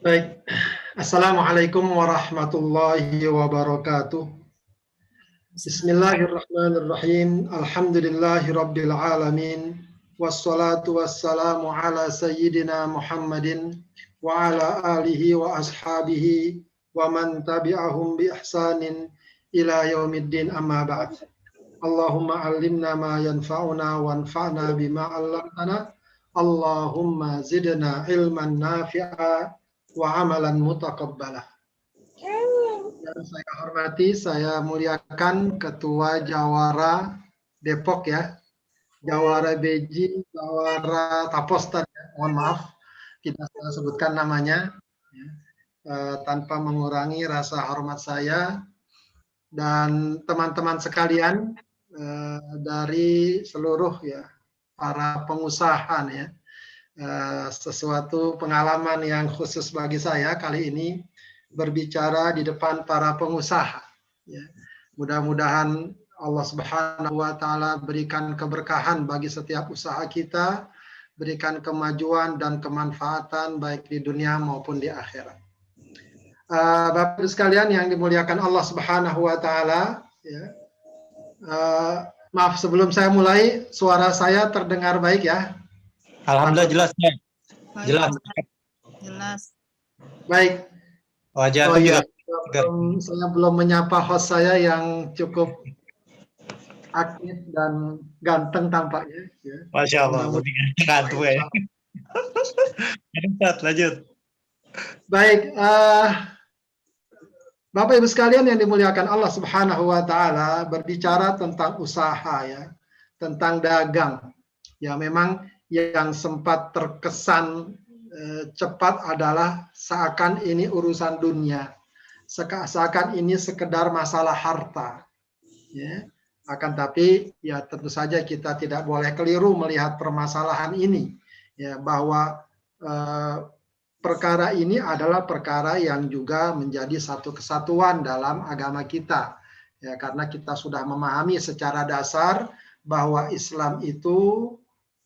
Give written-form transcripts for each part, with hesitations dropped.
Baik, Assalamualaikum warahmatullahi wabarakatuh. Bismillahirrahmanirrahim. Alhamdulillahi rabbil alamin. Wassalatu wassalamu ala sayyidina Muhammadin wa ala alihi wa ashabihi wa man tabi'ahum bi ihsanin ila yaumiddin amma ba'd. Allahumma allimna ma yanfa'una wanfa'na bima 'allamtana. Allahumma zidna ilman nafi'a wa amalan mutaqabbalah. Yang saya hormati, saya muliakan Ketua Jawara Depok ya, Jawara Beji, Jawara Tapostan ya. Mohon maaf, kita salah sebutkan namanya ya, tanpa mengurangi rasa hormat saya dan teman-teman sekalian dari seluruh ya para pengusaha ya. Sesuatu pengalaman yang khusus bagi saya kali ini berbicara di depan para pengusaha. Ya. Mudah-mudahan Allah Subhanahu wa Ta'ala berikan keberkahan bagi setiap usaha kita, berikan kemajuan dan kemanfaatan baik di dunia maupun di akhirat. Bapak Ibu sekalian yang dimuliakan Allah Subhanahu wa Ta'ala, ya. Maaf sebelum saya mulai, suara saya terdengar baik ya? Alhamdulillah jelas ya. Jelas. Jelas. Baik. Wajar ya, saya belum menyapa host saya yang cukup aktif dan ganteng tampaknya. Ya. Masya Allah. Ganteng ya. Lanjut. Baik. Bapak Ibu sekalian yang dimuliakan Allah Subhanahu wa Ta'ala, berbicara tentang usaha ya, tentang dagang. Ya memang yang sempat terkesan cepat adalah seakan ini urusan dunia, seakan ini sekedar masalah harta. Ya. Akan tapi ya tentu saja kita tidak boleh keliru melihat permasalahan ini, ya bahwa perkara ini adalah perkara yang juga menjadi satu kesatuan dalam agama kita. Ya, karena kita sudah memahami secara dasar bahwa Islam itu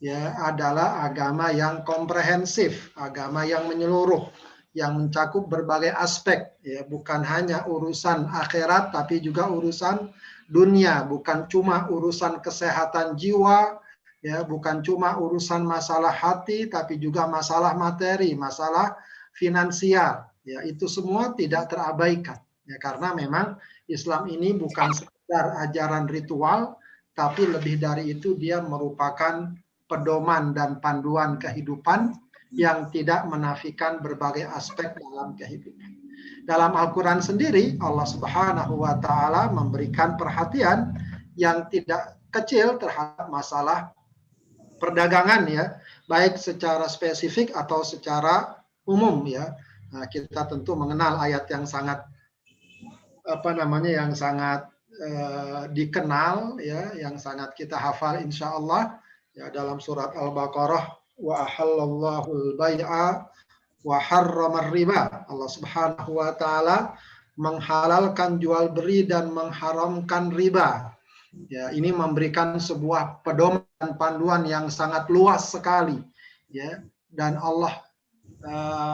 ya adalah agama yang komprehensif, agama yang menyeluruh, yang mencakup berbagai aspek, ya bukan hanya urusan akhirat tapi juga urusan dunia, bukan cuma urusan kesehatan jiwa, ya bukan cuma urusan masalah hati tapi juga masalah materi, masalah finansial, ya itu semua tidak terabaikan, ya karena memang Islam ini bukan sekedar ajaran ritual, tapi lebih dari itu dia merupakan pedoman dan panduan kehidupan yang tidak menafikan berbagai aspek dalam kehidupan. Dalam Al-Quran sendiri, Allah Subhanahu wa Ta'ala memberikan perhatian yang tidak kecil terhadap masalah perdagangan ya, baik secara spesifik atau secara umum ya. Nah, kita tentu mengenal ayat yang sangat yang sangat dikenal ya, yang sangat kita hafal insya Allah. Ya, dalam surat Al-Baqarah, wa ahallallahu al-bai'a wa harramar riba. Allah Subhanahu wa Ta'ala menghalalkan jual beli dan mengharamkan riba. Ya, ini memberikan sebuah pedoman dan panduan yang sangat luas sekali. Ya, dan Allah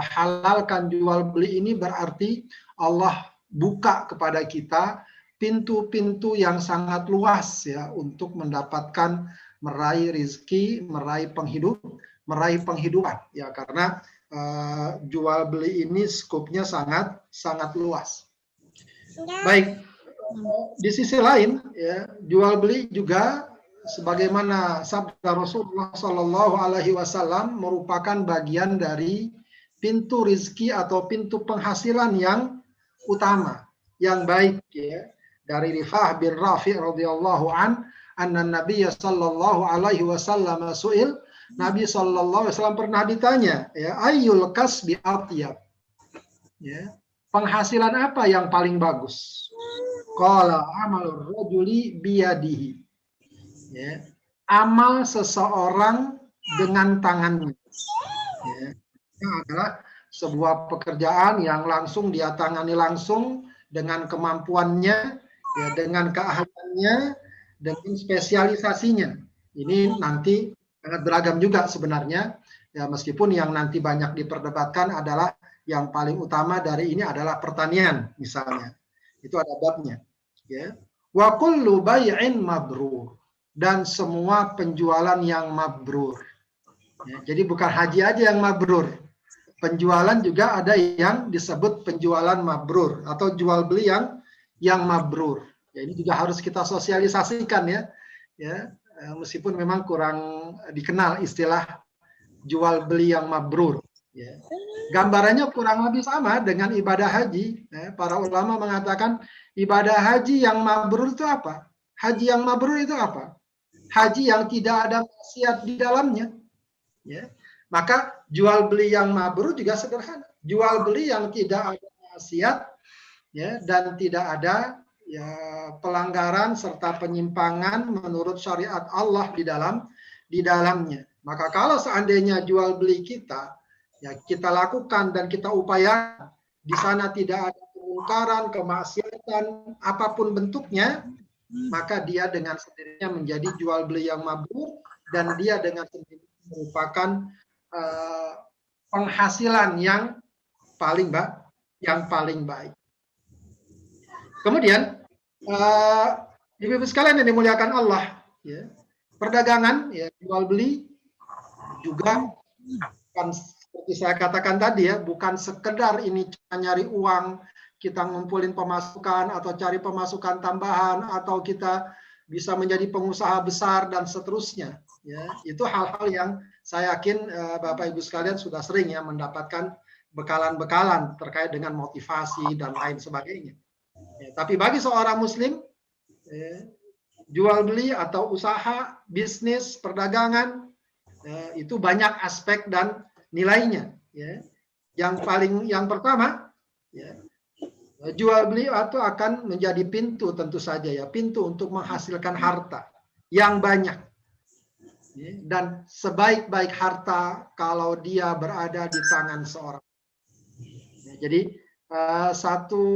halalkan jual beli ini berarti Allah buka kepada kita pintu-pintu yang sangat luas ya untuk mendapatkan meraih rezeki, meraih penghidupan ya karena jual beli ini skupnya sangat luas. Baik, di sisi lain ya jual beli juga sebagaimana sabda Rasulullah Shallallahu Alaihi Wasallam merupakan bagian dari pintu rezeki atau pintu penghasilan yang utama, yang baik ya. Dari Rifah bin Rafi radhiyallahu anna Nabi sallallahu alaihi wasallam su'il, Nabi sallallahu alaihi wasallam pernah ditanya ya ayyul kasbi atyab, ya penghasilan apa yang paling bagus? Qala amalur rajuli biyadihi, ya amal seseorang dengan tangannya, ya itu adalah sebuah pekerjaan yang langsung dia tangani langsung dengan kemampuannya ya, dengan keahliannya, dengan spesialisasinya. Ini nanti sangat beragam juga sebenarnya ya, meskipun yang nanti banyak diperdebatkan adalah yang paling utama dari ini adalah pertanian misalnya. Itu ada babnya. Ya. Wa kullu bai'in mabrur, dan semua penjualan yang mabrur. Ya, jadi bukan haji aja yang mabrur. Penjualan juga ada yang disebut penjualan mabrur atau jual beli yang mabrur. Ya, ini juga harus kita sosialisasikan ya. Ya, meskipun memang kurang dikenal istilah jual beli yang mabrur. Ya. Gambarannya kurang lebih sama dengan ibadah haji. Ya, para ulama mengatakan ibadah haji yang mabrur itu apa? Haji yang mabrur itu apa? Haji yang tidak ada maksiat di dalamnya. Ya. Maka jual beli yang mabrur juga sederhana. Jual beli yang tidak ada maksiat, ya, dan tidak ada ya, pelanggaran serta penyimpangan menurut syariat Allah di dalamnya. Maka kalau seandainya jual beli kita, ya kita lakukan dan kita upayakan, di sana tidak ada kemungkaran, kemaksiatan, apapun bentuknya, maka dia dengan sendirinya menjadi jual beli yang mabrur, dan dia dengan sendirinya merupakan penghasilan yang paling baik. Kemudian, ibu-ibu sekalian yang dimuliakan Allah, ya, perdagangan, ya, jual beli juga bukan seperti saya katakan tadi ya, bukan sekedar ini nyari uang, kita ngumpulin pemasukan atau cari pemasukan tambahan atau kita bisa menjadi pengusaha besar dan seterusnya. Ya, itu hal-hal yang saya yakin Bapak Ibu sekalian sudah sering ya mendapatkan bekalan-bekalan terkait dengan motivasi dan lain sebagainya. Ya, tapi bagi seorang Muslim, jual beli atau usaha, bisnis, perdagangan, itu banyak aspek dan nilainya. Ya. Yang pertama, ya, jual beli itu akan menjadi pintu tentu saja ya, pintu untuk menghasilkan harta yang banyak. Ya. Dan sebaik-baik harta kalau dia berada di tangan seorang. Ya, jadi satu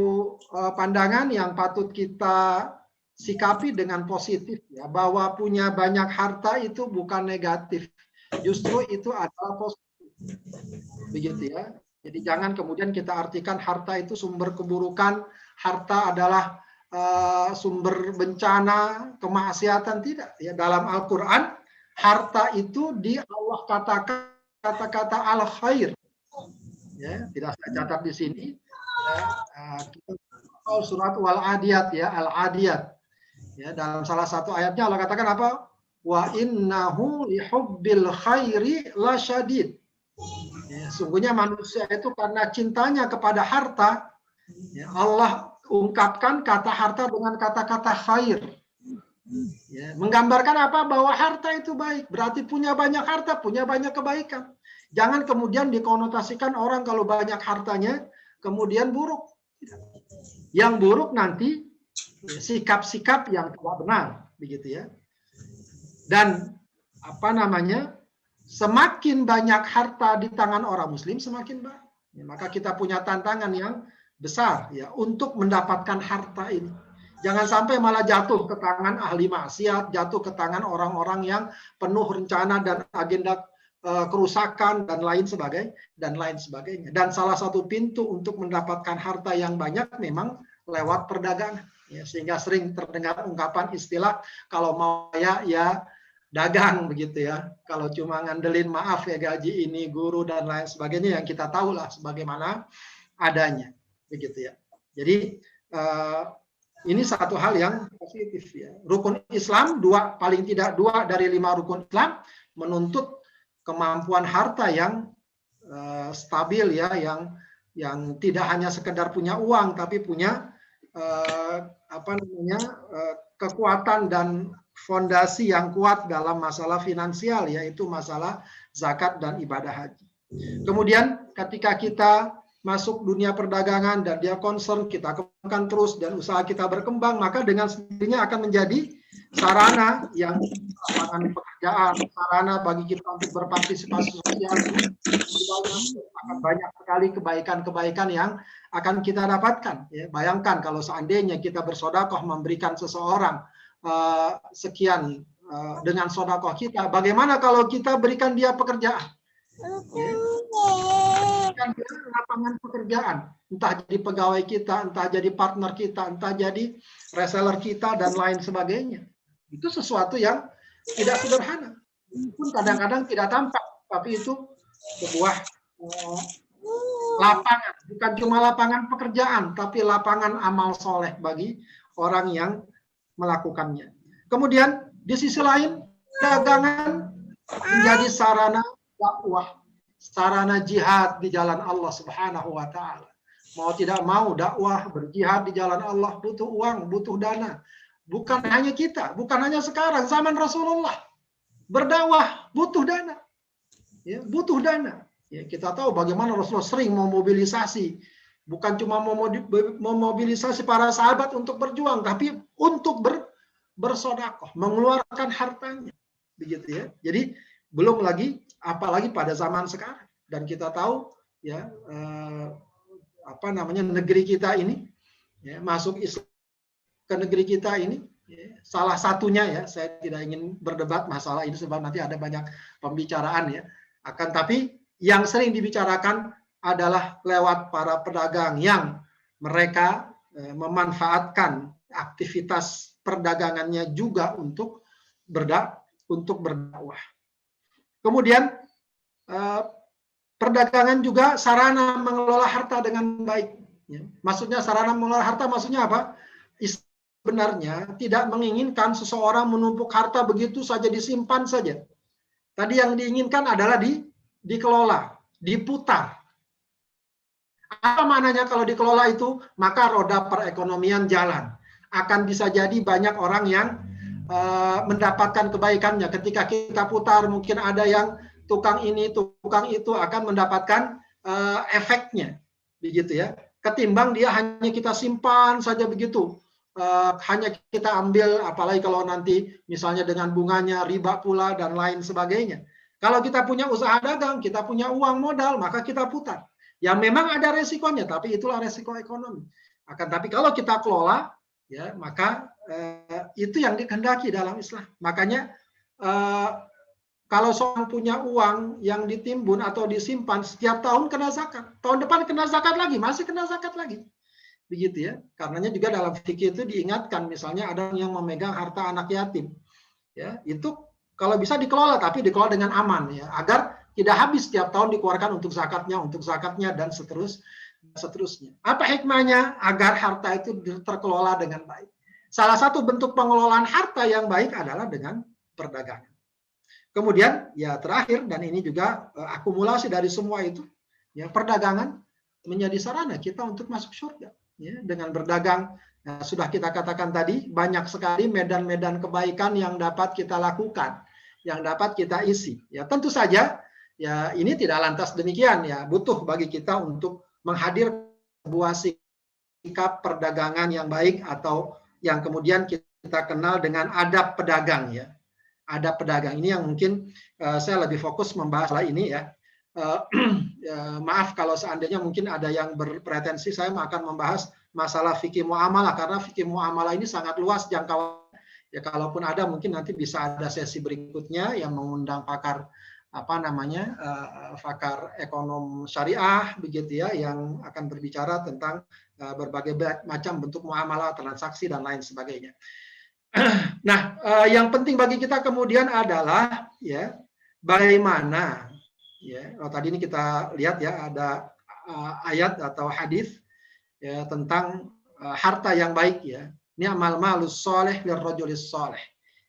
pandangan yang patut kita sikapi dengan positif ya, bahwa punya banyak harta itu bukan negatif. Justru itu adalah positif. Begitu ya. Jadi jangan kemudian kita artikan harta itu sumber keburukan, harta adalah sumber bencana, kemaksiatan, tidak. Ya, dalam Al-Qur'an harta itu di Allah katakan kata-kata al-khair. Ya, tidak saya catat di sini. Ya, surat Wal-Adiyat ya, Al-Adiyat. Ya, dalam salah satu ayatnya Allah katakan apa? Wa innahu lihubbil khairi lasyadid. Ya, sungguhnya manusia itu karena cintanya kepada harta, ya, Allah ungkapkan kata harta dengan kata-kata khair. Ya, menggambarkan apa? Bahwa harta itu baik. Berarti punya banyak harta, punya banyak kebaikan. Jangan kemudian dikonotasikan orang kalau banyak hartanya, kemudian buruk. Yang buruk nanti sikap-sikap yang tidak benar, begitu ya. Dan apa namanya, semakin banyak harta di tangan orang Muslim semakin baik. Ya, maka kita punya tantangan yang besar ya untuk mendapatkan harta ini. Jangan sampai malah jatuh ke tangan ahli maksiat, jatuh ke tangan orang-orang yang penuh rencana dan agenda kerusakan dan lain sebagainya. Dan salah satu pintu untuk mendapatkan harta yang banyak memang lewat perdagangan. Ya, sehingga sering terdengar ungkapan istilah kalau mau ya dagang begitu ya. Kalau cuma ngandelin maaf ya gaji ini guru dan lain sebagainya yang kita tahu lah sebagaimana adanya begitu ya. Jadi ini satu hal yang positif ya. Rukun Islam paling tidak 2 dari 5 rukun Islam menuntut kemampuan harta yang stabil ya, yang tidak hanya sekedar punya uang tapi punya kekuatan dan fondasi yang kuat dalam masalah finansial, yaitu masalah zakat dan ibadah haji. Kemudian ketika kita masuk dunia perdagangan dan dia concern, kita kembangkan terus dan usaha kita berkembang, maka dengan sendirinya akan menjadi sarana yang lapangan pekerjaan, sarana bagi kita untuk berpartisipasi sosial. Akan banyak sekali kebaikan-kebaikan yang akan kita dapatkan. Ya, bayangkan kalau seandainya kita bersedekah memberikan seseorang sekian dengan sedekah kita, bagaimana kalau kita berikan dia pekerjaan? Ya. menciptakan lapangan pekerjaan, entah jadi pegawai kita, entah jadi partner kita, entah jadi reseller kita dan lain sebagainya. Itu sesuatu yang tidak sederhana, pun kadang-kadang tidak tampak, tapi itu sebuah lapangan, bukan cuma lapangan pekerjaan, tapi lapangan amal soleh bagi orang yang melakukannya. Kemudian di sisi lain, dagangan menjadi sarana dakwah, sarana jihad di jalan Allah Subhanahu wa taala. Mau tidak mau dakwah, berjihad di jalan Allah butuh uang, butuh dana. Bukan hanya kita, bukan hanya sekarang, zaman Rasulullah berdakwah butuh dana. Ya, butuh dana. Ya, kita tahu bagaimana Rasulullah sering memobilisasi, bukan cuma memobilisasi para sahabat untuk berjuang, tapi untuk bersodakoh, mengeluarkan hartanya, begitu ya. Jadi belum lagi, apalagi pada zaman sekarang. Dan kita tahu ya negeri kita ini ya, masuk Islam ke negeri kita ini ya, salah satunya ya, saya tidak ingin berdebat masalah ini sebab nanti ada banyak pembicaraan ya. Akan tapi yang sering dibicarakan adalah lewat para pedagang yang mereka memanfaatkan aktivitas perdagangannya juga untuk berdakwah. Kemudian perdagangan juga sarana mengelola harta dengan baik. Maksudnya sarana mengelola harta maksudnya apa? Sebenarnya tidak menginginkan seseorang menumpuk harta begitu saja disimpan saja. Tadi yang diinginkan adalah dikelola, diputar. Apa maknanya kalau dikelola itu? Maka roda perekonomian jalan. Akan bisa jadi banyak orang yang mendapatkan kebaikannya. Ketika kita putar, mungkin ada yang tukang ini, tukang itu akan mendapatkan efeknya, begitu ya. Ketimbang dia hanya kita simpan saja begitu, hanya kita ambil, apalagi kalau nanti misalnya dengan bunganya, riba pula dan lain sebagainya. Kalau kita punya usaha dagang, kita punya uang modal, maka kita putar. Ya memang ada resikonya, tapi itulah resiko ekonomi. Akan tapi kalau kita kelola, ya maka itu yang dikehendaki dalam Islam. Makanya kalau seorang punya uang yang ditimbun atau disimpan setiap tahun kena zakat, tahun depan kena zakat lagi, masih kena zakat lagi, begitu ya. Karenanya juga dalam fikih itu diingatkan, misalnya ada yang memegang harta anak yatim, ya itu kalau bisa dikelola, tapi dikelola dengan aman, ya agar tidak habis setiap tahun dikeluarkan untuk zakatnya dan seterusnya. Apa hikmahnya? Agar harta itu terkelola dengan baik. Salah satu bentuk pengelolaan harta yang baik adalah dengan perdagangan. Kemudian ya terakhir, dan ini juga akumulasi dari semua itu, ya perdagangan menjadi sarana kita untuk masuk surga. Ya, dengan berdagang, sudah kita katakan tadi, banyak sekali medan-medan kebaikan yang dapat kita lakukan, yang dapat kita isi. Ya tentu saja, ya ini tidak lantas demikian, ya butuh bagi kita untuk menghadirkan sebuah sikap perdagangan yang baik atau yang kemudian kita kenal dengan adab pedagang ya. Adab pedagang ini yang mungkin saya lebih fokus membahas lah ini ya. Maaf kalau seandainya mungkin ada yang berpretensi saya akan membahas masalah fikih muamalah, karena fikih muamalah ini sangat luas jangkauan. Ya kalaupun ada mungkin nanti bisa ada sesi berikutnya yang mengundang pakar pakar ekonom syariah begitu ya, yang akan berbicara tentang berbagai macam bentuk muamalah, transaksi dan lain sebagainya. Nah, yang penting bagi kita kemudian adalah ya bagaimana ya, tadi ini kita lihat ya ada ayat atau hadis ya tentang harta yang baik ya. Ni'mal malus soleh lirrajulis soleh.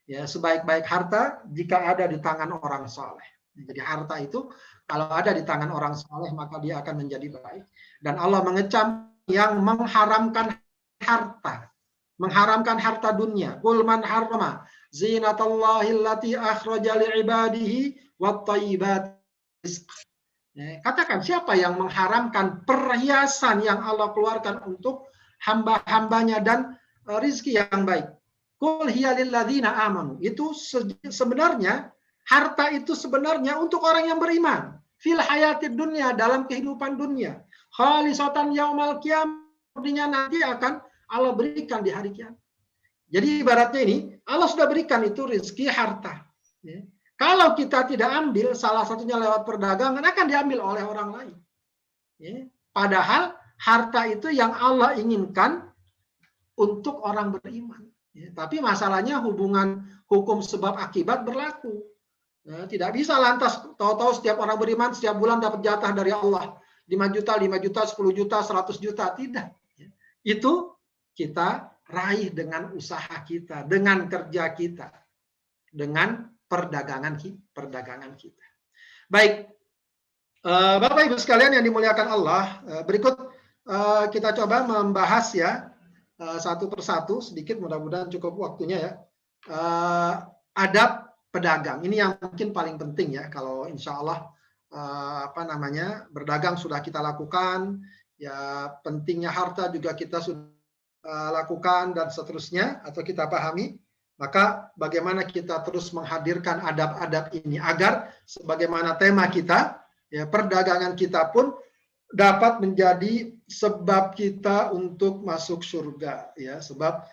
Ya, sebaik-baik harta jika ada di tangan orang soleh. Jadi harta itu kalau ada di tangan orang soleh maka dia akan menjadi baik. Dan Allah mengecam yang mengharamkan harta dunia. Qul man harrama zinatallahi allati akhraja li'ibadihi wat-thayyibat rizq. Katakan siapa yang mengharamkan perhiasan yang Allah keluarkan untuk hamba-hambanya dan rizki yang baik. Qul hiya lilladzina amanu. Itu sebenarnya harta itu sebenarnya untuk orang yang beriman. Fil hayatid dunya, dalam kehidupan dunia. Khalisatan yaumal qiyamah, artinya nanti akan Allah berikan di hari kiamat. Jadi ibaratnya ini, Allah sudah berikan itu rezeki harta. Ya. Kalau kita tidak ambil, salah satunya lewat perdagangan, akan diambil oleh orang lain. Ya. Padahal harta itu yang Allah inginkan untuk orang beriman. Ya. Tapi masalahnya hubungan hukum sebab akibat berlaku. Ya. Tidak bisa lantas tahu-tahu setiap orang beriman setiap bulan dapat jatah dari Allah. 5 juta, 5 juta, 10 juta, 100 juta. Tidak. Ya. Itu kita raih dengan usaha kita, dengan kerja kita, dengan perdagangan kita. Baik, Bapak Ibu sekalian yang dimuliakan Allah, berikut kita coba membahas ya satu persatu sedikit, mudah-mudahan cukup waktunya ya. Adab pedagang ini yang mungkin paling penting ya, kalau insya Allah berdagang sudah kita lakukan, ya pentingnya harta juga kita sudah lakukan dan seterusnya atau kita pahami. Maka bagaimana kita terus menghadirkan adab-adab ini agar sebagaimana tema kita, ya perdagangan kita pun dapat menjadi sebab kita untuk masuk surga. Ya, sebab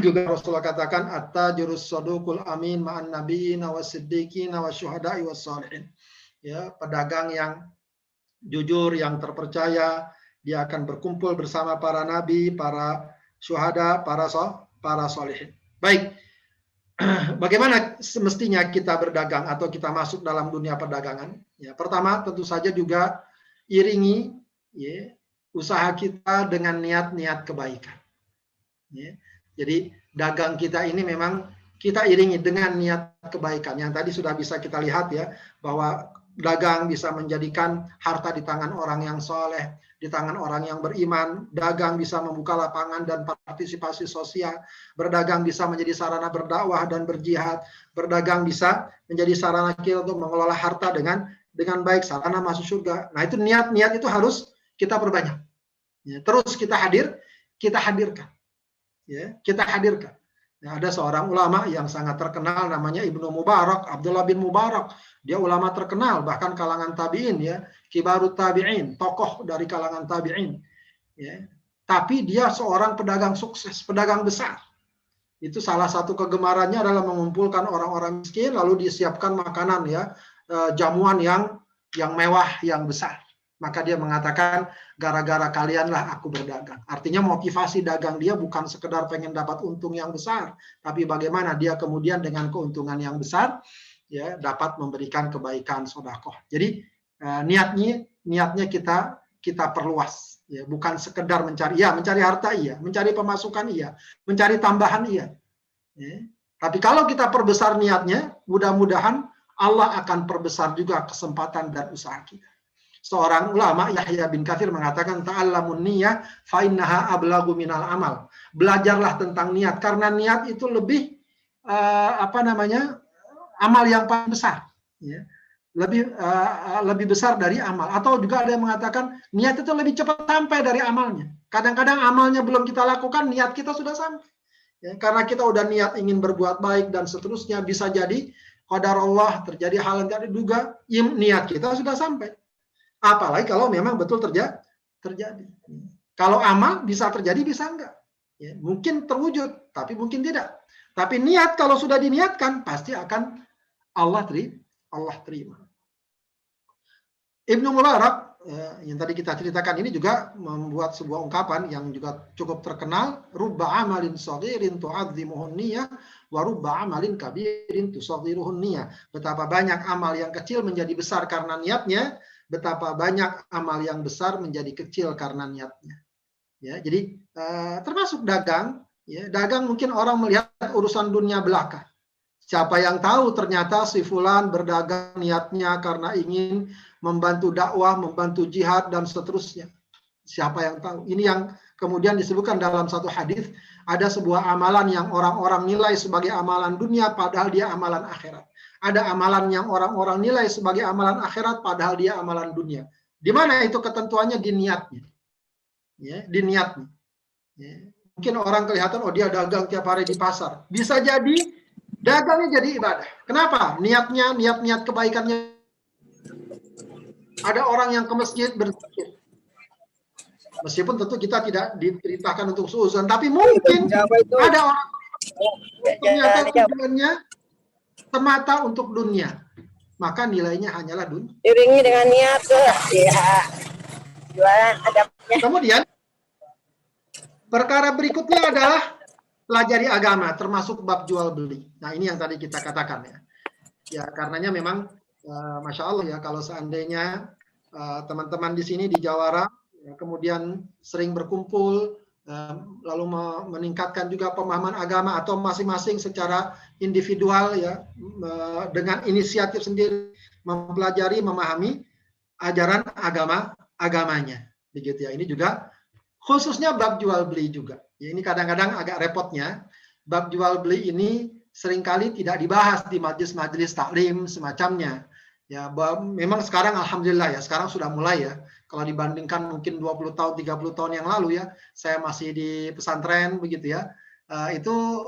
juga Rasulullah katakan at-tajirus saduqul amin ma'an nabiyina wasiddiqina wasyuhada'i wassalihin. Ya, pedagang yang jujur, yang terpercaya, dia akan berkumpul bersama para nabi, para syuhada, para sholihin. Baik, bagaimana semestinya kita berdagang atau kita masuk dalam dunia perdagangan? Ya, pertama tentu saja juga iringi ya, usaha kita dengan niat-niat kebaikan. Ya, jadi dagang kita ini memang kita iringi dengan niat kebaikan. Yang tadi sudah bisa kita lihat ya, bahwa dagang bisa menjadikan harta di tangan orang yang soleh, di tangan orang yang beriman. Dagang bisa membuka lapangan dan partisipasi sosial. Berdagang bisa menjadi sarana berdakwah dan berjihad. Berdagang bisa menjadi sarana kita untuk mengelola harta dengan baik, sarana masuk surga. Nah, itu niat-niat itu harus kita perbanyak. Ya, terus kita hadirkan. Ya, kita hadirkan. Ya, ada seorang ulama yang sangat terkenal namanya Ibnu Mubarak, Abdullah bin Mubarak. Dia ulama terkenal bahkan kalangan tabi'in ya, kibarut tabi'in, tokoh dari kalangan tabi'in. Ya. Tapi dia seorang pedagang sukses, pedagang besar. Itu salah satu kegemarannya adalah mengumpulkan orang-orang miskin lalu disiapkan makanan ya, jamuan yang mewah, yang besar. Maka dia mengatakan, gara-gara kalianlah aku berdagang. Artinya motivasi dagang dia bukan sekedar pengen dapat untung yang besar, tapi bagaimana dia kemudian dengan keuntungan yang besar, ya dapat memberikan kebaikan sedekah. Jadi niatnya kita perluas, ya bukan sekedar mencari harta iya, mencari pemasukan iya, mencari tambahan iya. Ya. Tapi kalau kita perbesar niatnya, mudah-mudahan Allah akan perbesar juga kesempatan dan usaha kita. Seorang ulama Yahya bin Katsir mengatakan ta'allamun niyyah fa innaha ablagu minal amal. Belajarlah tentang niat karena niat itu lebih amal yang paling besar, ya. Lebih besar dari amal. Atau juga ada yang mengatakan niat itu lebih cepat sampai dari amalnya. Kadang-kadang amalnya belum kita lakukan, niat kita sudah sampai. Ya, karena kita udah niat ingin berbuat baik dan seterusnya, bisa jadi qadar Allah terjadi hal yang tidak diduga, niat kita sudah sampai. Apalagi kalau memang betul terjadi. Kalau amal bisa terjadi, bisa enggak. Ya, mungkin terwujud, tapi mungkin tidak. Tapi niat kalau sudah diniatkan, pasti akan Allah terima. Ibnu Mubarak, yang tadi kita ceritakan ini juga membuat sebuah ungkapan yang juga cukup terkenal. Rubba amalin saghirin tu'azzimuhun niyyah, wa rubba amalin kabirin tusaghiruhun niyyah. Betapa banyak amal yang kecil menjadi besar karena niatnya, betapa banyak amal yang besar menjadi kecil karena niatnya. Ya, jadi termasuk dagang. Ya, dagang mungkin orang melihat urusan dunia belaka. Siapa yang tahu ternyata si fulan berdagang niatnya karena ingin membantu dakwah, membantu jihad dan seterusnya. Siapa yang tahu? Ini yang kemudian disebutkan dalam satu hadis, ada sebuah amalan yang orang-orang nilai sebagai amalan dunia padahal dia amalan akhirat. Ada amalan yang orang-orang nilai sebagai amalan akhirat padahal dia amalan dunia. Di mana itu ketentuannya? Di niatnya. Ya, di niatnya. Ya. Mungkin orang kelihatan, oh dia dagang tiap hari di pasar. Bisa jadi dagangnya jadi ibadah. Kenapa? Niat kebaikannya. Ada orang yang ke masjid berzikir. Meskipun tentu kita tidak diperintahkan untuk suuzon, tapi mungkin ada orang ternyata tujuannya semata untuk dunia, maka nilainya hanyalah dunia. Iringi dengan niat, ya. penjualan agamanya. Kemudian perkara berikutnya adalah pelajari agama, termasuk bab jual beli. Nah, ini yang tadi kita katakan ya. Ya, karenanya memang Masya Allah ya, kalau seandainya teman-teman di sini di Jawara ya, kemudian sering berkumpul, lalu meningkatkan juga pemahaman agama atau masing-masing secara individual ya, dengan inisiatif sendiri mempelajari, memahami ajaran agamanya, begitu ya. Ini juga khususnya bab jual beli juga. Ya, ini kadang-kadang agak repotnya, bab jual beli ini seringkali tidak dibahas di majelis-majelis taklim semacamnya. Ya, memang sekarang alhamdulillah ya, sekarang sudah mulai ya. Kalau dibandingkan mungkin 20 tahun, 30 tahun yang lalu ya, saya masih di pesantren begitu ya. Itu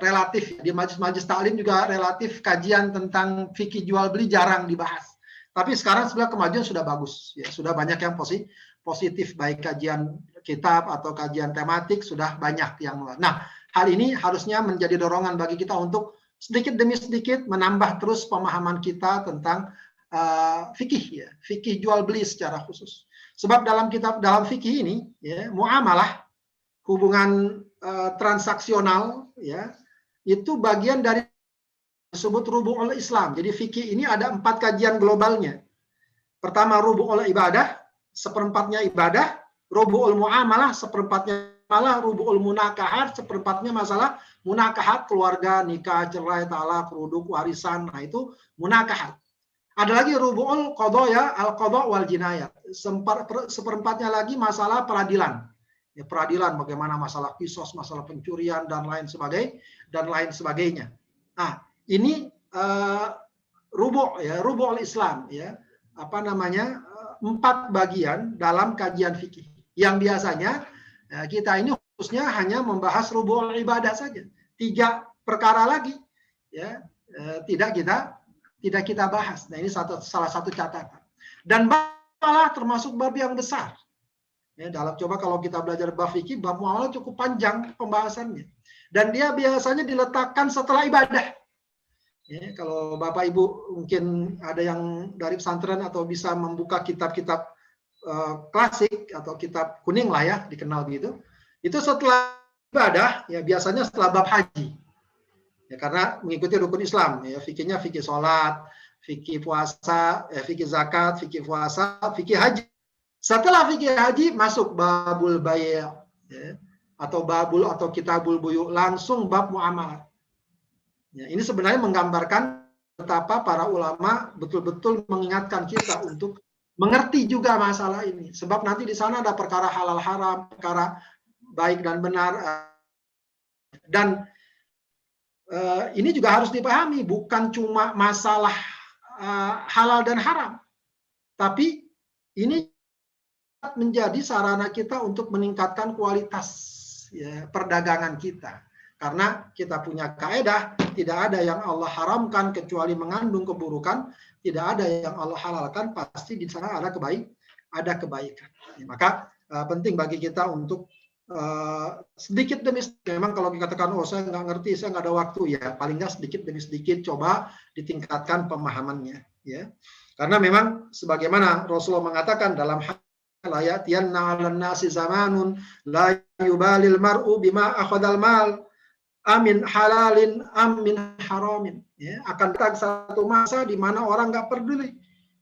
relatif di majelis-majelis taklim juga relatif kajian tentang fikih jual beli jarang dibahas. Tapi sekarang sebenarnya kemajuan sudah bagus ya, sudah banyak yang positif baik kajian kitab atau kajian tematik sudah banyak yang mulai. Nah, hal ini harusnya menjadi dorongan bagi kita untuk sedikit demi sedikit menambah terus pemahaman kita tentang fikih ya, fikih jual beli secara khusus. Sebab dalam fikih ini ya, muamalah, hubungan transaksional ya, itu bagian dari disebut rubu'ul Islam. Jadi fikih ini ada 4 kajian globalnya. Pertama rubu'ul ibadah, seperempatnya ibadah, rubu'ul muamalah, seperempatnya malah rubu'ul munakahat, seperempatnya masalah munakahat, keluarga, nikah, cerai, talak, ruduk, warisan. Nah, itu munakahat. Ada lagi rubu'ul qadaya, al-qada wal jinayat. Seperempatnya lagi masalah peradilan. Ya, peradilan bagaimana masalah kisos, masalah pencurian dan lain sebagainya. Nah, ini rubu' ya, rubu'ul Islam ya. 4 bagian dalam kajian fikih. Yang biasanya kita ini khususnya hanya membahas rubu'ul ibadah saja. 3 perkara lagi ya, tidak kita bahas. Nah, ini salah satu catatan. Dan malah termasuk bab yang besar. Ya, coba kalau kita belajar bab fikih, bab muamalah cukup panjang pembahasannya. Dan dia biasanya diletakkan setelah ibadah. Ya, kalau Bapak Ibu mungkin ada yang dari pesantren atau bisa membuka kitab-kitab klasik atau kitab kuning lah ya, dikenal begitu. Itu setelah ibadah, ya biasanya setelah bab haji. Ya, karena mengikuti rukun Islam, ya fikihnya fikih sholat, fikih puasa, fikih zakat, fikih puasa, fikih haji. Setelah fikih haji masuk babul bai' ya, atau babul atau kitabul buyu, langsung bab muamalah. Ya, ini sebenarnya menggambarkan betapa para ulama betul-betul mengingatkan kita untuk mengerti juga masalah ini. Sebab nanti di sana ada perkara halal haram, perkara baik dan benar. Dan ini juga harus dipahami, bukan cuma masalah halal dan haram, tapi ini menjadi sarana kita untuk meningkatkan kualitas ya, perdagangan kita. Karena kita punya kaedah, tidak ada yang Allah haramkan kecuali mengandung keburukan, tidak ada yang Allah halalkan pasti di sana ada kebaikan. Ya, maka penting bagi kita untuk sedikit demi sedikit, memang kalau dikatakan oh saya nggak ngerti, saya nggak ada waktu, ya paling nggak sedikit demi sedikit coba ditingkatkan pemahamannya ya. Karena memang sebagaimana Rasulullah mengatakan dalam ayat yanna 'alan nasi zamanun la yubalil mar'u bima akhadal mal amin halalin amin haramin ya, akan datang satu masa di mana orang nggak peduli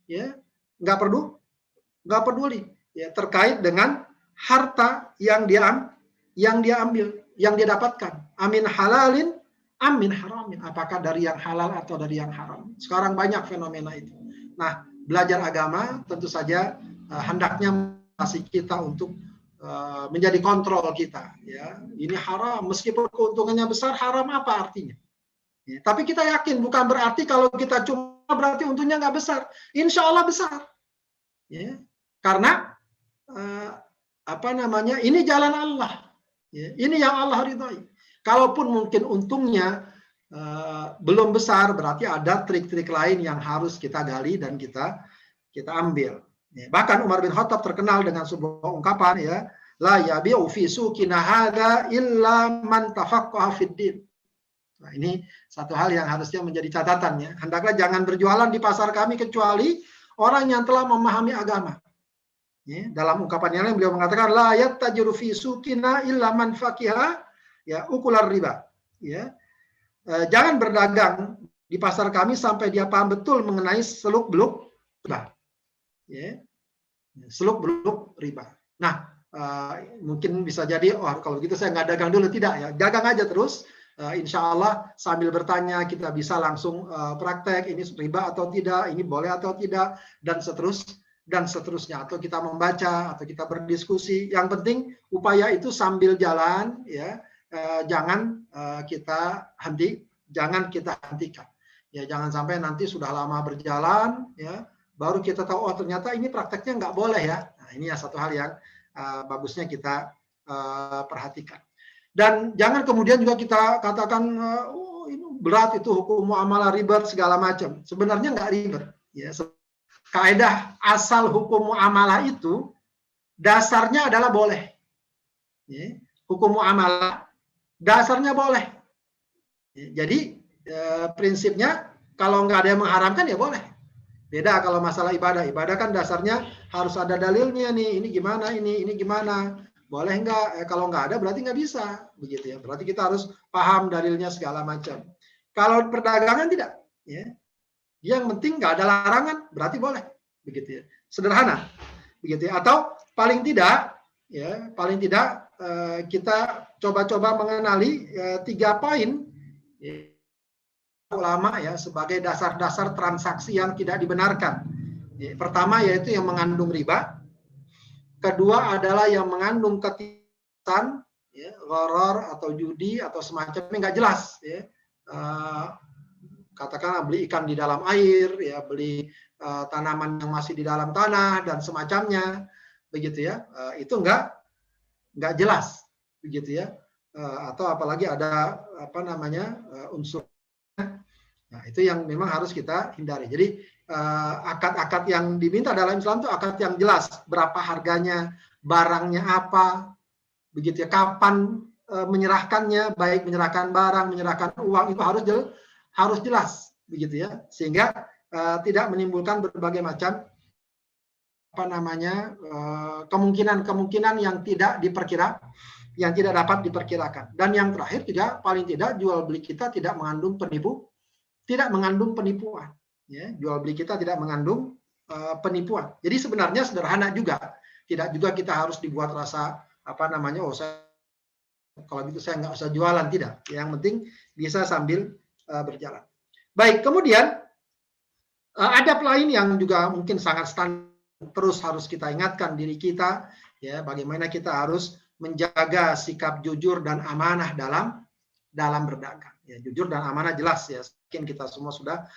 ya, nggak peduli ya terkait dengan harta yang dia ambil, yang dia dapatkan. Amin halalin, amin haramin. Apakah dari yang halal atau dari yang haram? Sekarang banyak fenomena itu. Nah, belajar agama tentu saja hendaknya masih kita untuk menjadi kontrol kita. Ya, ini haram, meskipun keuntungannya besar, haram apa artinya? Ya, tapi kita yakin bukan berarti kalau kita cuma berarti untungnya nggak besar. Insya Allah besar. Ya, karena ini jalan Allah ya, ini yang Allah ridhoi. Kalaupun mungkin untungnya belum besar, berarti ada trik-trik lain yang harus kita gali dan kita ambil ya. Bahkan Umar bin Khattab terkenal dengan sebuah ungkapan ya, la yabi'u fi suqina hadza illa man tafaqqaha fid din. Nah, ini satu hal yang harusnya menjadi catatannya. Hendaklah jangan berjualan di pasar kami kecuali orang yang telah memahami agama. Ya, dalam ungkapan yang lain beliau mengatakan la yattajiru fi suqina illa man faqiha ya ukular riba. Ya. Jangan berdagang di pasar kami sampai dia paham betul mengenai seluk-beluk riba. Ya. Seluk-beluk riba. Nah, mungkin bisa jadi, oh kalau gitu saya nggak dagang dulu. Tidak ya, dagang aja terus. Insya Allah sambil bertanya kita bisa langsung praktek ini riba atau tidak, ini boleh atau tidak, dan seterusnya. Atau kita membaca atau kita berdiskusi. Yang penting upaya itu sambil jalan, ya, jangan kita hentikan. Ya, jangan sampai nanti sudah lama berjalan, ya, baru kita tahu oh ternyata ini prakteknya nggak boleh ya. Nah, ini satu hal yang bagusnya kita perhatikan. Dan jangan kemudian juga kita katakan oh ini berat itu hukum muamalah ribet segala macam. Sebenarnya nggak ribet. Ya, kaidah asal hukum muamalah itu dasarnya adalah boleh. Ya, hukum muamalah dasarnya boleh. Ya, jadi prinsipnya kalau nggak ada yang mengharamkan ya boleh. Beda kalau masalah ibadah. Ibadah kan dasarnya harus ada dalilnya nih. Ini gimana. Boleh nggak? Kalau nggak ada berarti nggak bisa. Begitu ya. Berarti kita harus paham dalilnya segala macam. Kalau perdagangan tidak. Ya. Yang penting nggak ada larangan berarti boleh. Begitu ya. Sederhana. Begitu ya. Atau paling tidak, kita coba-coba mengenali 3 poin ulama ya sebagai dasar-dasar transaksi yang tidak dibenarkan. Pertama yaitu yang mengandung riba. Kedua adalah yang mengandung ketidakjelasan, ya, gharar atau judi atau semacamnya nggak jelas. Ya. Katakanlah beli ikan di dalam air, ya, beli tanaman yang masih di dalam tanah dan semacamnya, begitu ya. Itu nggak jelas, begitu ya. Atau apalagi ada unsur. Nah, itu yang memang harus kita hindari. Jadi akad-akad yang diminta dalam Islam itu akad yang jelas, berapa harganya, barangnya apa, begitu ya, kapan menyerahkannya, baik menyerahkan barang, menyerahkan uang, itu harus jelas, begitu ya, sehingga tidak menimbulkan berbagai macam kemungkinan yang tidak diperkira, yang tidak dapat diperkirakan. Dan yang terakhir juga paling tidak jual beli kita tidak mengandung penipuan. Ya, jual beli kita tidak mengandung penipuan. Jadi sebenarnya sederhana juga. Tidak juga kita harus dibuat rasa oh saya kalau gitu saya nggak usah jualan, tidak. Yang penting bisa sambil berjalan. Baik, kemudian adab lain yang juga mungkin sangat standar terus harus kita ingatkan diri kita, ya, bagaimana kita harus menjaga sikap jujur dan amanah dalam berdagang. Ya, jujur dan amanah jelas ya. Mungkin kita semua sudah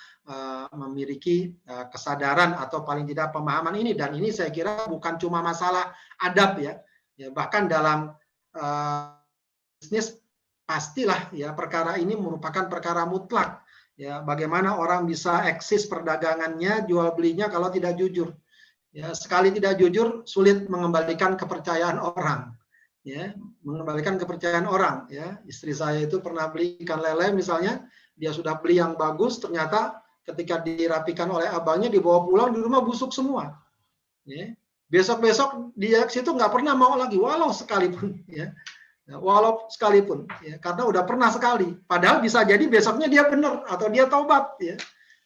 memiliki kesadaran atau paling tidak pemahaman ini, dan ini saya kira bukan cuma masalah adab ya. Ya, bahkan dalam bisnis pastilah ya perkara ini merupakan perkara mutlak. Ya, bagaimana orang bisa eksis perdagangannya, jual belinya kalau tidak jujur. Ya, sekali tidak jujur sulit mengembalikan kepercayaan orang. Ya, mengembalikan kepercayaan orang. Ya, istri saya itu pernah beli ikan lele misalnya, dia sudah beli yang bagus, ternyata ketika dirapikan oleh abangnya dibawa pulang di rumah busuk semua. Ya, besok-besok dia ke situ nggak pernah mau lagi, walau sekalipun. Ya, walau sekalipun, ya, karena udah pernah sekali. Padahal bisa jadi besoknya dia benar atau dia taubat. Ya,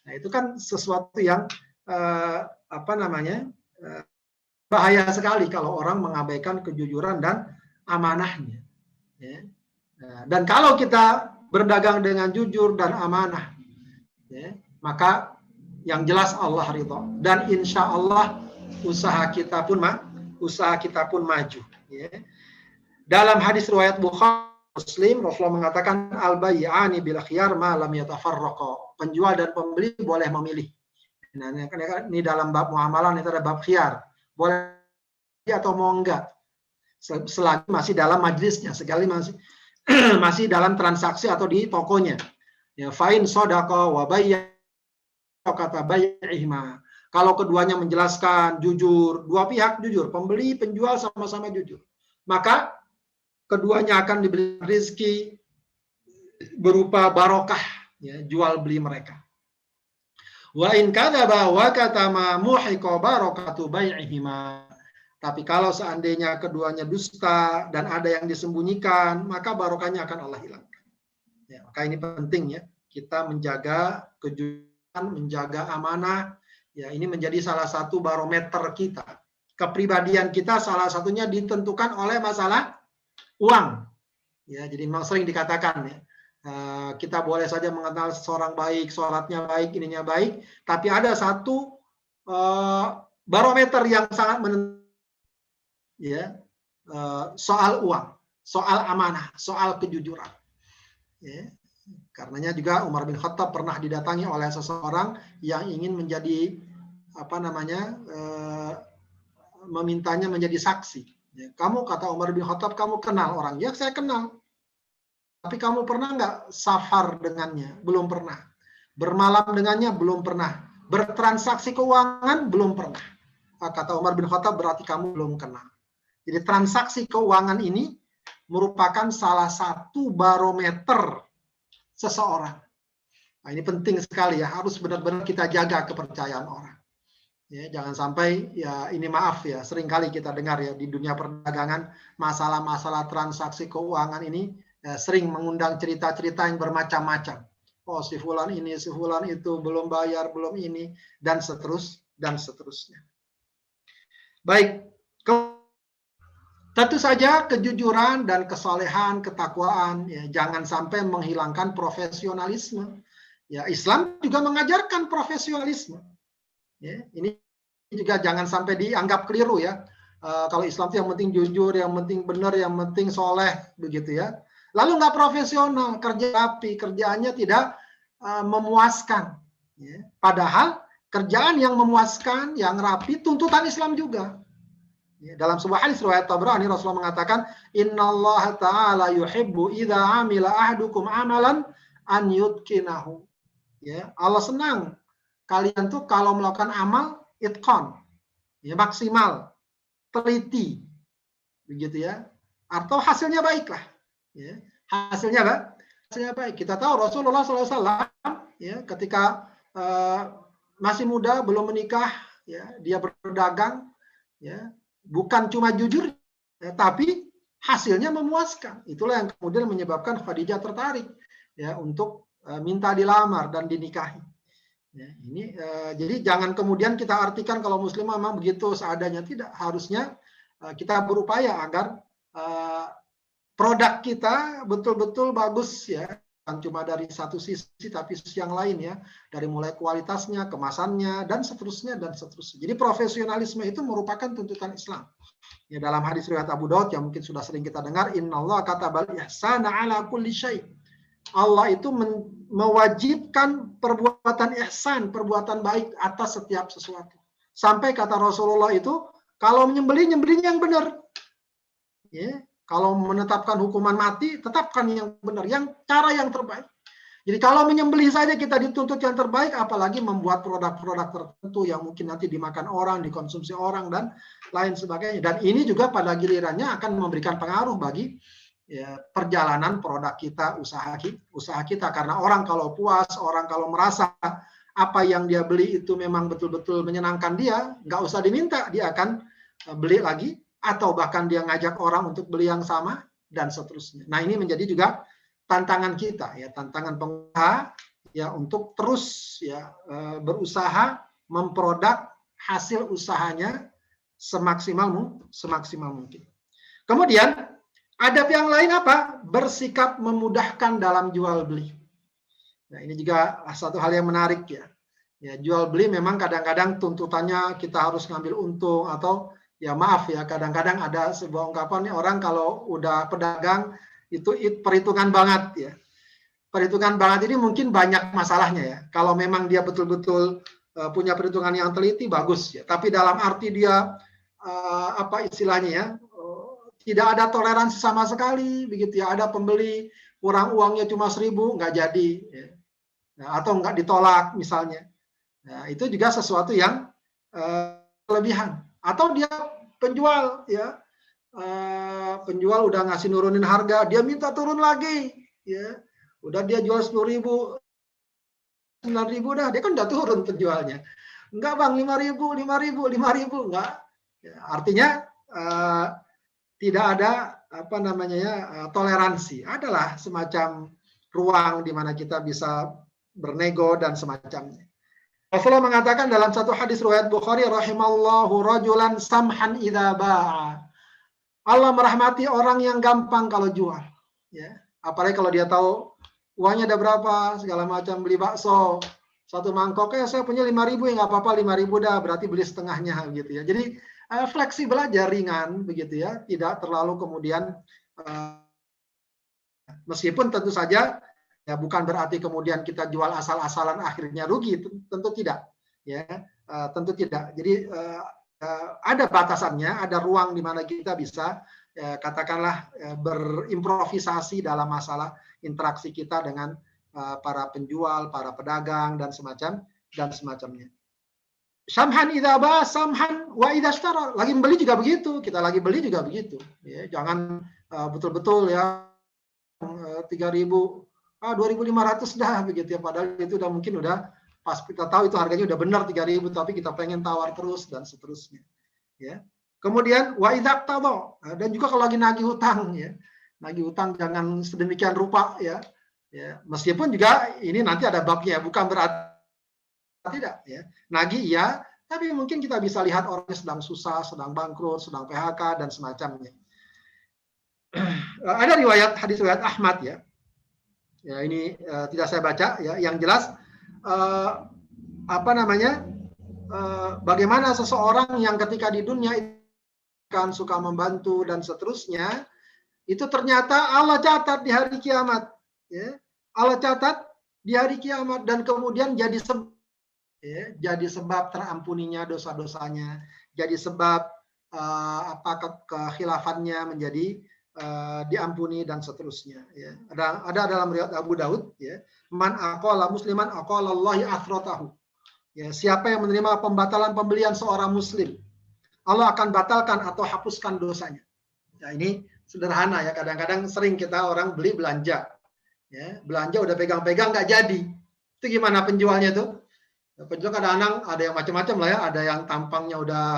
nah itu kan sesuatu yang bahaya sekali kalau orang mengabaikan kejujuran dan amanahnya. Ya. Dan kalau kita berdagang dengan jujur dan amanah, ya, maka yang jelas Allah ridho, dan insya Allah usaha kita pun maju. Ya. Dalam hadis riwayat Bukhari Muslim, Rasulullah mengatakan al-bayyani bil khiyar ma lam yatafarraqa. Penjual dan pembeli boleh memilih. Nah, ini dalam bab muamalah itu ada bab khiyar. Boleh atau mau enggak. Selagi masih dalam majlisnya, sekali masih dalam transaksi atau di tokonya. Ya, fa'in sadaqa wa bayya kata bayyihima. Kalau keduanya menjelaskan jujur, dua pihak jujur, pembeli, penjual sama-sama jujur, maka keduanya akan diberi rezeki berupa barokah, ya, jual beli mereka. Wa in kadzaba wa katama muhiqa barakatu bai'ihima. Tapi kalau seandainya keduanya dusta dan ada yang disembunyikan, maka barokahnya akan Allah hilangkan. Ya, maka ini penting ya, kita menjaga kejujuran, menjaga amanah. Ya, ini menjadi salah satu barometer kita. Kepribadian kita salah satunya ditentukan oleh masalah uang. Ya, jadi memang sering dikatakan ya, kita boleh saja mengenal seorang baik, sholatnya baik, ininya baik, tapi ada satu barometer yang sangat menentukan, ya, soal uang, soal amanah, soal kejujuran. Ya. Karenanya juga Umar bin Khattab pernah didatangi oleh seseorang yang ingin menjadi memintanya menjadi saksi. Ya, kamu, kata Umar bin Khattab, kamu kenal orang? Ya, saya kenal. Tapi kamu pernah nggak safar dengannya? Belum pernah. Bermalam dengannya? Belum pernah. Bertransaksi keuangan? Belum pernah. Kata Umar bin Khattab, berarti kamu belum kenal. Jadi transaksi keuangan ini merupakan salah satu barometer seseorang. Nah, ini penting sekali ya, harus benar-benar kita jaga kepercayaan orang. Ya, jangan sampai ya, ini maaf ya, seringkali kita dengar ya di dunia perdagangan masalah-masalah transaksi keuangan ini ya, sering mengundang cerita-cerita yang bermacam-macam. Oh, si fulan ini, si fulan itu belum bayar, belum ini, dan seterusnya. Baik, tentu saja kejujuran dan kesalehan, ketakwaan, ya, jangan sampai menghilangkan profesionalisme. Ya, Islam juga mengajarkan profesionalisme. Ya, ini juga jangan sampai dianggap keliru ya. Kalau Islam itu yang penting jujur, yang penting benar, yang penting soleh, begitu ya. Lalu nggak profesional, kerja rapi, kerjaannya tidak memuaskan. Ya. Padahal kerjaan yang memuaskan, yang rapi, tuntutan Islam juga. Ya, dalam sebuah hadis riwayat Tabrani, Rasulullah mengatakan, Innallaha ta'ala yuhibbu idza amila ahdukum amalan an yutqinahu. Ya, Allah senang kalian tuh kalau melakukan amal itqan, ya, maksimal, teliti, begitu ya, atau hasilnya baiklah, ya, hasilnya baik. Kita tahu Rasulullah SAW ya, ketika masih muda, belum menikah, ya, dia berdagang, ya, bukan cuma jujur, ya, tapi hasilnya memuaskan. Itulah yang kemudian menyebabkan Khadijah tertarik ya untuk minta dilamar dan dinikahi. Ya, ini jadi jangan kemudian kita artikan kalau muslim memang begitu seadanya, tidak. Harusnya kita berupaya agar produk kita betul-betul bagus ya, bukan cuma dari satu sisi tapi sisi yang lain ya, dari mulai kualitasnya, kemasannya, dan seterusnya. Jadi profesionalisme itu merupakan tuntutan Islam. Ya, dalam hadis riwayat Abu Daud yang mungkin sudah sering kita dengar, Innallaha katabal ihsana ala kulli syai'. Allah itu mewajibkan perbuatan ihsan, perbuatan baik atas setiap sesuatu. Sampai kata Rasulullah itu, kalau nyembelihnya yang benar. Ya, kalau menetapkan hukuman mati, tetapkan yang benar, cara yang terbaik. Jadi kalau menyembelih saja kita dituntut yang terbaik, apalagi membuat produk-produk tertentu yang mungkin nanti dimakan orang, dikonsumsi orang, dan lain sebagainya. Dan ini juga pada gilirannya akan memberikan pengaruh bagi ya, perjalanan produk kita, usaha kita. Karena orang kalau puas, orang kalau merasa apa yang dia beli itu memang betul-betul menyenangkan dia, nggak usah diminta, dia akan beli lagi, atau bahkan dia ngajak orang untuk beli yang sama, dan seterusnya. Nah, ini menjadi juga tantangan kita, ya, tantangan pengusaha ya, untuk terus ya berusaha memproduk hasil usahanya semaksimal mungkin. Kemudian adab yang lain apa? Bersikap memudahkan dalam jual beli. Nah, ini juga satu hal yang menarik ya. Ya, jual beli memang kadang-kadang tuntutannya kita harus ngambil untung, atau ya maaf ya, kadang-kadang ada sebuah ungkapan nih, orang kalau udah pedagang itu perhitungan banget ya. Perhitungan banget ini mungkin banyak masalahnya ya. Kalau memang dia betul-betul punya perhitungan yang teliti, bagus ya. Tapi dalam arti dia apa istilahnya ya, tidak ada toleransi sama sekali, begitu ya. Ada pembeli kurang uangnya cuma 1.000, nggak jadi, ya. Nah, atau nggak ditolak misalnya. Nah, itu juga sesuatu yang kelebihan. Atau dia penjual, ya, penjual udah ngasih nurunin harga, dia minta turun lagi, ya. Udah dia jual 10.000, 9.000 dah, dia kan udah turun penjualnya. Enggak bang, 5.000, enggak. Ya, artinya tidak ada apa namanya ya toleransi. Adalah semacam ruang di mana kita bisa bernego dan semacamnya. Rasulullah mengatakan dalam satu hadis riwayat Bukhari, rahimallahu rajulan samhan idza ba'a. Allah merahmati orang yang gampang kalau jual, ya. Apalagi kalau dia tahu uangnya ada berapa, segala macam, beli bakso satu mangkok, saya punya 5.000 ya nggak apa-apa, 5.000 dah, berarti beli setengahnya gitu ya. Jadi fleksibel aja, ringan begitu ya, tidak terlalu kemudian meskipun tentu saja ya bukan berarti kemudian kita jual asal-asalan akhirnya rugi, tentu tidak ya, tentu tidak. Jadi ada batasannya, ada ruang di mana kita bisa katakanlah berimprovisasi dalam masalah interaksi kita dengan para penjual, para pedagang dan semacamnya. Samhan idza ba, samhan wa idza ishtara. Lagi membeli juga begitu, kita lagi beli juga begitu. Ya, jangan betul-betul ya 3.000, 2.500 dah begitu ya. Padahal itu udah mungkin udah pas kita tahu itu harganya udah benar 3.000, tapi kita pengen tawar terus dan seterusnya. Ya. Kemudian wa idza qtada, dan juga kalau lagi nagih hutang ya. Nagih hutang jangan sedemikian rupa ya. Ya, meskipun juga ini nanti ada babnya, bukan berarti tidak ya. Nagih ya, tapi mungkin kita bisa lihat orangnya sedang susah, sedang bangkrut, sedang PHK dan semacamnya. Ada riwayat hadis riwayat Ahmad ya. Ya ini tidak saya baca ya. Yang jelas apa namanya? Bagaimana seseorang yang ketika di dunia kan suka membantu dan seterusnya, itu ternyata Allah catat di hari kiamat. Ya. Allah catat di hari kiamat dan kemudian jadi sebab terampuninya dosa-dosanya, jadi sebab kekhilafannya menjadi diampuni dan seterusnya. Ya. Ada dalam riwayat Abu Daud, ya, man aqala musliman aqalallahi athratahu. Ya, siapa yang menerima pembatalan pembelian seorang muslim, Allah akan batalkan atau hapuskan dosanya. Ya, ini sederhana ya. Kadang-kadang sering kita orang beli belanja, ya, belanja udah pegang-pegang nggak jadi. Itu gimana penjualnya tuh? Penjual kadang-kadang ada yang macam-macam lah ya. Ada yang tampangnya udah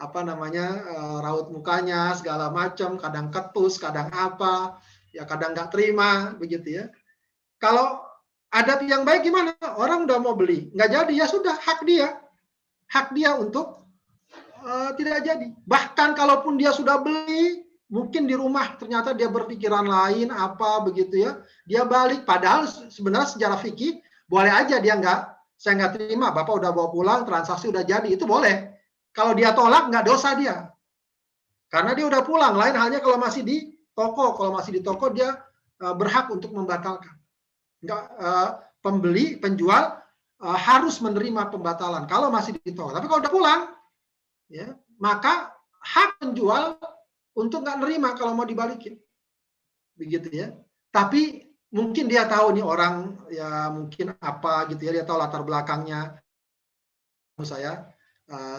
apa namanya raut mukanya segala macam, kadang ketus, kadang apa, ya kadang nggak terima begitu ya. Kalau adab yang baik gimana? Orang udah mau beli, nggak jadi, ya sudah, hak dia untuk tidak jadi. Bahkan kalaupun dia sudah beli, mungkin di rumah ternyata dia berpikiran lain apa begitu ya, dia balik. Padahal sebenarnya secara fikih boleh aja dia saya nggak terima, Bapak udah bawa pulang, transaksi udah jadi, itu boleh. Kalau dia tolak nggak dosa dia, karena dia udah pulang. Lain halnya kalau masih di toko, dia berhak untuk membatalkan. Nggak, penjual harus menerima pembatalan kalau masih di toko. Tapi kalau udah pulang, ya, maka hak penjual untuk nggak nerima kalau mau dibalikin, begitu ya. Tapi mungkin dia tahu nih orang ya mungkin apa gitu ya, dia tahu latar belakangnya.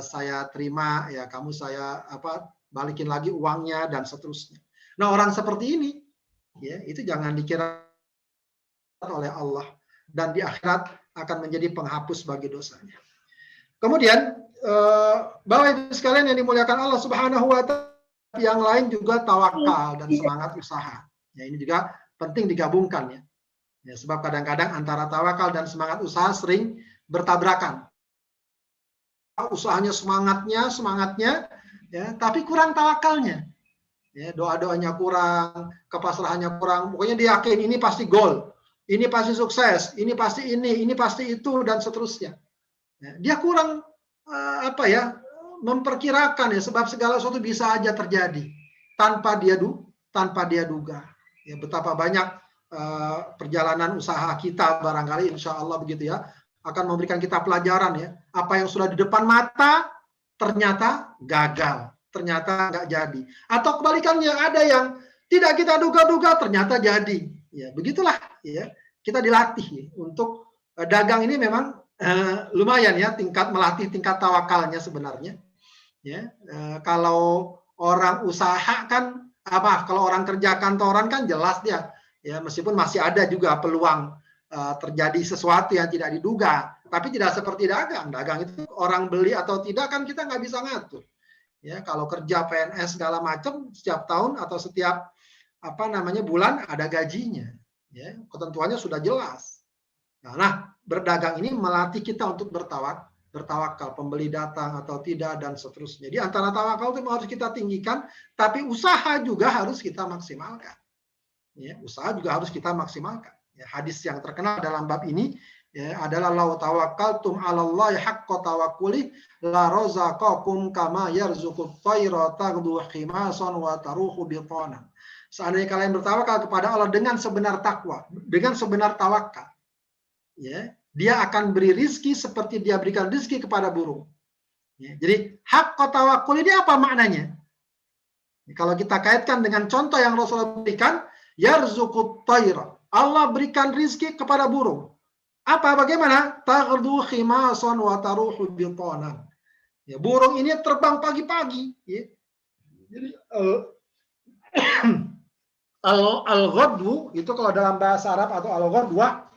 Saya terima ya, kamu saya balikin lagi uangnya dan seterusnya. Nah, orang seperti ini ya itu jangan dikira oleh Allah dan di akhirat akan menjadi penghapus bagi dosanya. Kemudian Bapak Ibu sekalian yang dimuliakan Allah Subhanahu wa taala, yang lain juga tawakal dan semangat usaha. Ya, ini juga penting digabungkan ya. Ya, sebab kadang-kadang antara tawakal dan semangat usaha sering bertabrakan. Usahanya semangatnya ya, tapi kurang tawakalnya. Ya, doa-doanya kurang, kepasrahannya kurang. Pokoknya dia yakin ini pasti gol, ini pasti sukses, ini pasti itu dan seterusnya. Ya, dia kurang memperkirakan ya, sebab segala sesuatu bisa aja terjadi tanpa dia duga. Ya, betapa banyak perjalanan usaha kita barangkali insya Allah begitu ya, akan memberikan kita pelajaran ya. Apa yang sudah di depan mata ternyata gagal, ternyata nggak jadi. Atau kebalikannya, ada yang tidak kita duga-duga ternyata jadi. Ya, begitulah ya. Kita dilatih ya. Untuk dagang ini memang lumayan ya, melatih tingkat tawakalnya sebenarnya. Ya, kalau orang usaha kan kalau orang kerja kantoran kan jelas dia ya, meskipun masih ada juga peluang terjadi sesuatu yang tidak diduga, tapi tidak seperti dagang. Dagang itu orang beli atau tidak kan kita nggak bisa ngatur. Ya, kalau kerja PNS segala macam setiap tahun atau setiap bulan ada gajinya. Ya, ketentuannya sudah jelas. Nah, berdagang ini melatih kita untuk bertawakal, pembeli datang atau tidak dan seterusnya. Jadi antara tawakal itu harus kita tinggikan, tapi usaha juga harus kita maksimalkan. Ya, usaha juga harus kita maksimalkan. Ya, hadis yang terkenal dalam bab ini ya, adalah lau tawakkaltum 'alallahi haqqa tawakkuli la razaqakum kama yarzuqut tayra taghdu khimasan wa taruhu bitana. Seandainya kalian bertawakal kepada Allah dengan sebenar takwa, dengan sebenar tawakal, ya, dia akan beri rizki seperti dia berikan rizki kepada burung. Ya, jadi haqqa tawakkul ini apa maknanya? Kalau kita kaitkan dengan contoh yang Rasulullah berikan, yarzuqut tayra, Allah berikan rizki kepada burung. Bagaimana? Taghdu khimasan wa taruhu bitanan. Ya, burung ini terbang pagi-pagi. Ya. Jadi al-ghadwu itu kalau dalam bahasa Arab atau al-ghadwa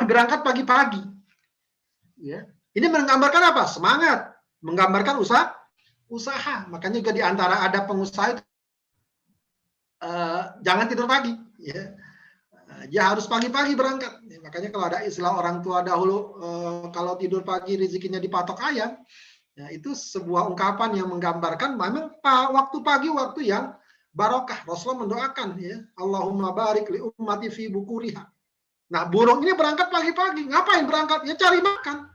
berangkat pagi-pagi. Ya. Ini menggambarkan apa? Semangat, menggambarkan usaha. Makanya juga di antara ada pengusaha itu jangan tidur pagi. Ya. Dia harus pagi-pagi berangkat. Ya, makanya kalau ada istilah orang tua dahulu, kalau tidur pagi rezekinya dipatok ayam, ya, itu sebuah ungkapan yang menggambarkan memang waktu pagi waktu yang barokah. Rasulullah mendoakan, ya, Allahumma barik li ummati fi bukuriha. Nah, burung ini berangkat pagi-pagi. Ngapain berangkat? Ya cari makan.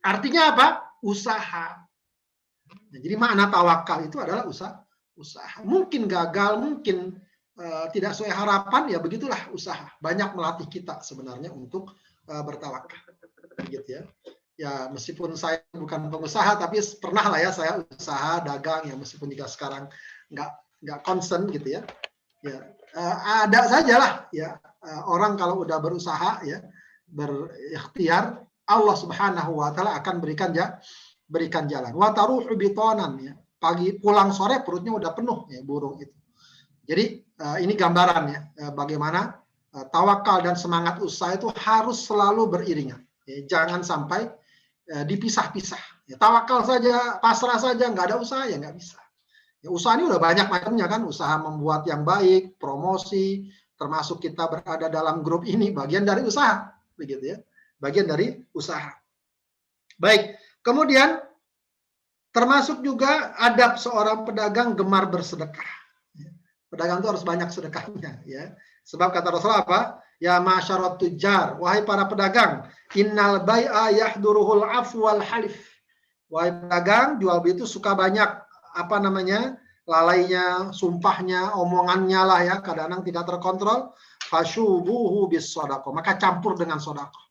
Artinya apa? Usaha. Nah, jadi makna tawakal itu adalah usaha. Mungkin gagal, mungkin tidak sesuai harapan, ya begitulah usaha. Banyak melatih kita sebenarnya untuk bertawakal. Begitu ya. Ya meskipun saya bukan pengusaha, tapi pernah lah ya saya usaha dagang ya, meskipun juga sekarang nggak concern gitu ya. Ya ada sajalah ya orang kalau udah berusaha ya berikhtiar, Allah Subhanahu wa taala akan berikan jalan. Wa taruhu bitanan ya. Pagi pulang sore perutnya udah penuh ya burung itu. Jadi ini gambaran ya bagaimana tawakal dan semangat usaha itu harus selalu beriringan. Ya, jangan sampai dipisah-pisah. Ya, tawakal saja, pasrah saja, nggak ada usaha ya nggak bisa. Ya, usaha ini udah banyak macamnya kan, usaha membuat yang baik, promosi, termasuk kita berada dalam grup ini bagian dari usaha, begitu ya, bagian dari usaha. Baik, kemudian termasuk juga adab seorang pedagang gemar bersedekah. Pedagang itu harus banyak sedekahnya, ya. Sebab kata Rasulullah apa? Ya ma'syarat tujjar, wahai para pedagang, innal bai'a yahduruhul afwu wal halif. Wahai pedagang, jual beli itu suka banyak lalainya, sumpahnya, omongannya lah ya, kadang-kadang tidak terkontrol. Fasyubuhu bis shadaqah, maka campur dengan sedekah.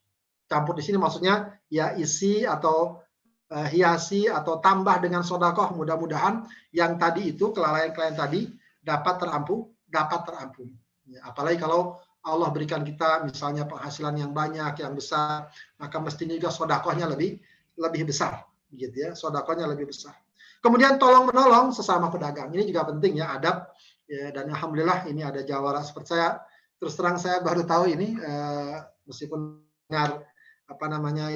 Campur di sini maksudnya ya isi atau hiasi atau tambah dengan sedekah, mudah-mudahan yang tadi itu kelalaian-kelalaian tadi dapat terampuni. Ya, apalagi kalau Allah berikan kita misalnya penghasilan yang banyak, yang besar, maka mestinya juga sedekahnya lebih besar, gitu ya. Sedekahnya lebih besar. Kemudian tolong menolong sesama pedagang. Ini juga penting ya, adab. Ya, dan alhamdulillah ini ada jawara seperti saya. Terus terang saya baru tahu ini meskipun dengar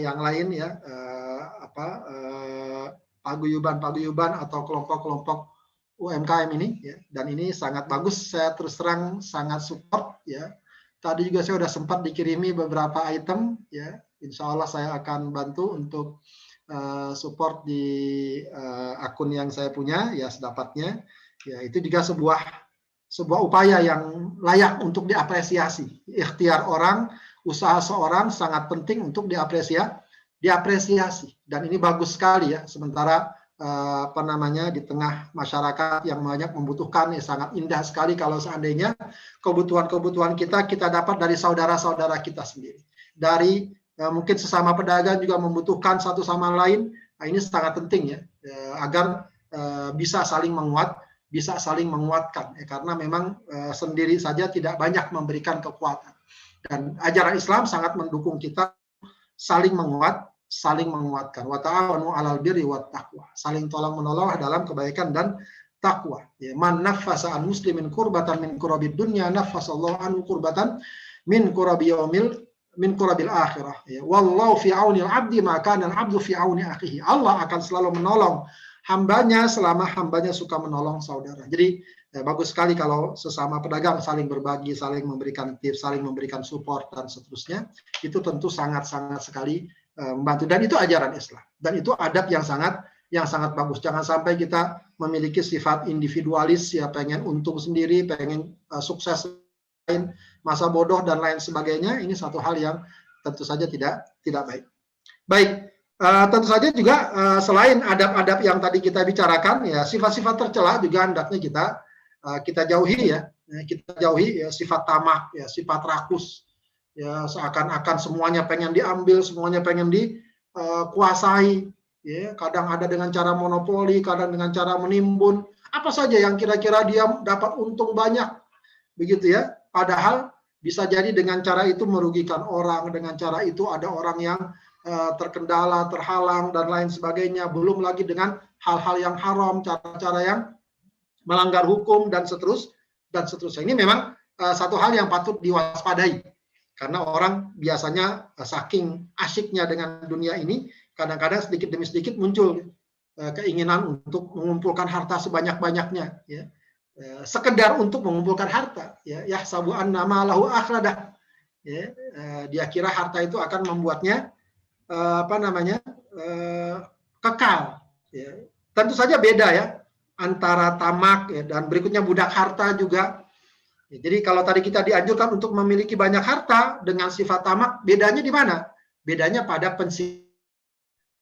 yang lain ya paguyuban atau kelompok-kelompok UMKM ini ya, dan ini sangat bagus. Saya terus terang sangat support ya. Tadi juga saya sudah sempat dikirimi beberapa item ya. Insya Allah saya akan bantu untuk support di akun yang saya punya ya sedapatnya. Ya itu juga sebuah upaya yang layak untuk diapresiasi. Ikhtiar orang, usaha seorang sangat penting untuk diapresiasi. Dan ini bagus sekali ya. Sementara di tengah masyarakat yang banyak membutuhkan, ya sangat indah sekali kalau seandainya kebutuhan kita dapat dari saudara-saudara kita sendiri, dari mungkin sesama pedagang juga membutuhkan satu sama lain. Nah, ini sangat penting ya agar bisa saling menguatkan ya, karena memang sendiri saja tidak banyak memberikan kekuatan, dan ajaran Islam sangat mendukung kita saling menguatkan. Wa ta'awanu 'alal birri wat taqwa. Saling tolong menolong dalam kebaikan dan takwa. Ya, man naffasa an muslimin kurbatan min kurabid dunya naffasallahu anhu kurbatan min kurabil akhirah. Ya, wallahu fi auni al-'abdi ma kana al-'abdu fi auni akhihi. Allah akan selalu menolong hambanya selama hambanya suka menolong saudara. Jadi bagus sekali kalau sesama pedagang saling berbagi, saling memberikan tips, saling memberikan support dan seterusnya. Itu tentu sangat-sangat sekali membantu, dan itu ajaran Islam, dan itu adab yang sangat bagus. Jangan sampai kita memiliki sifat individualis, ya pengen untung sendiri, pengen sukses lain, masa bodoh dan lain sebagainya. Ini satu hal yang tentu saja tidak baik. Baik, tentu saja juga selain adab-adab yang tadi kita bicarakan, ya sifat-sifat tercela juga hendaknya kita jauhi, ya. Kita jauhi ya, sifat tamak, ya sifat rakus, ya seakan-akan semuanya pengen diambil, semuanya pengen dikuasai. Ya, kadang ada dengan cara monopoli, kadang dengan cara menimbun, apa saja yang kira-kira dia dapat untung banyak, begitu ya. Padahal bisa jadi dengan cara itu merugikan orang, dengan cara itu ada orang yang terkendala, terhalang dan lain sebagainya. Belum lagi dengan hal-hal yang haram, cara-cara yang melanggar hukum dan seterusnya. Ini memang satu hal yang patut diwaspadai, karena orang biasanya saking asyiknya dengan dunia ini, kadang-kadang sedikit demi sedikit muncul keinginan untuk mengumpulkan harta sebanyak-banyaknya, ya. Sekedar untuk mengumpulkan harta, ya yahsabu anna malahu akhradah, ya. Dia kira harta itu akan membuatnya kekal, ya. Tentu saja beda ya antara tamak, ya, dan berikutnya budak harta juga. Ya, jadi kalau tadi kita dianjurkan untuk memiliki banyak harta dengan sifat tamak, bedanya di mana? Bedanya pada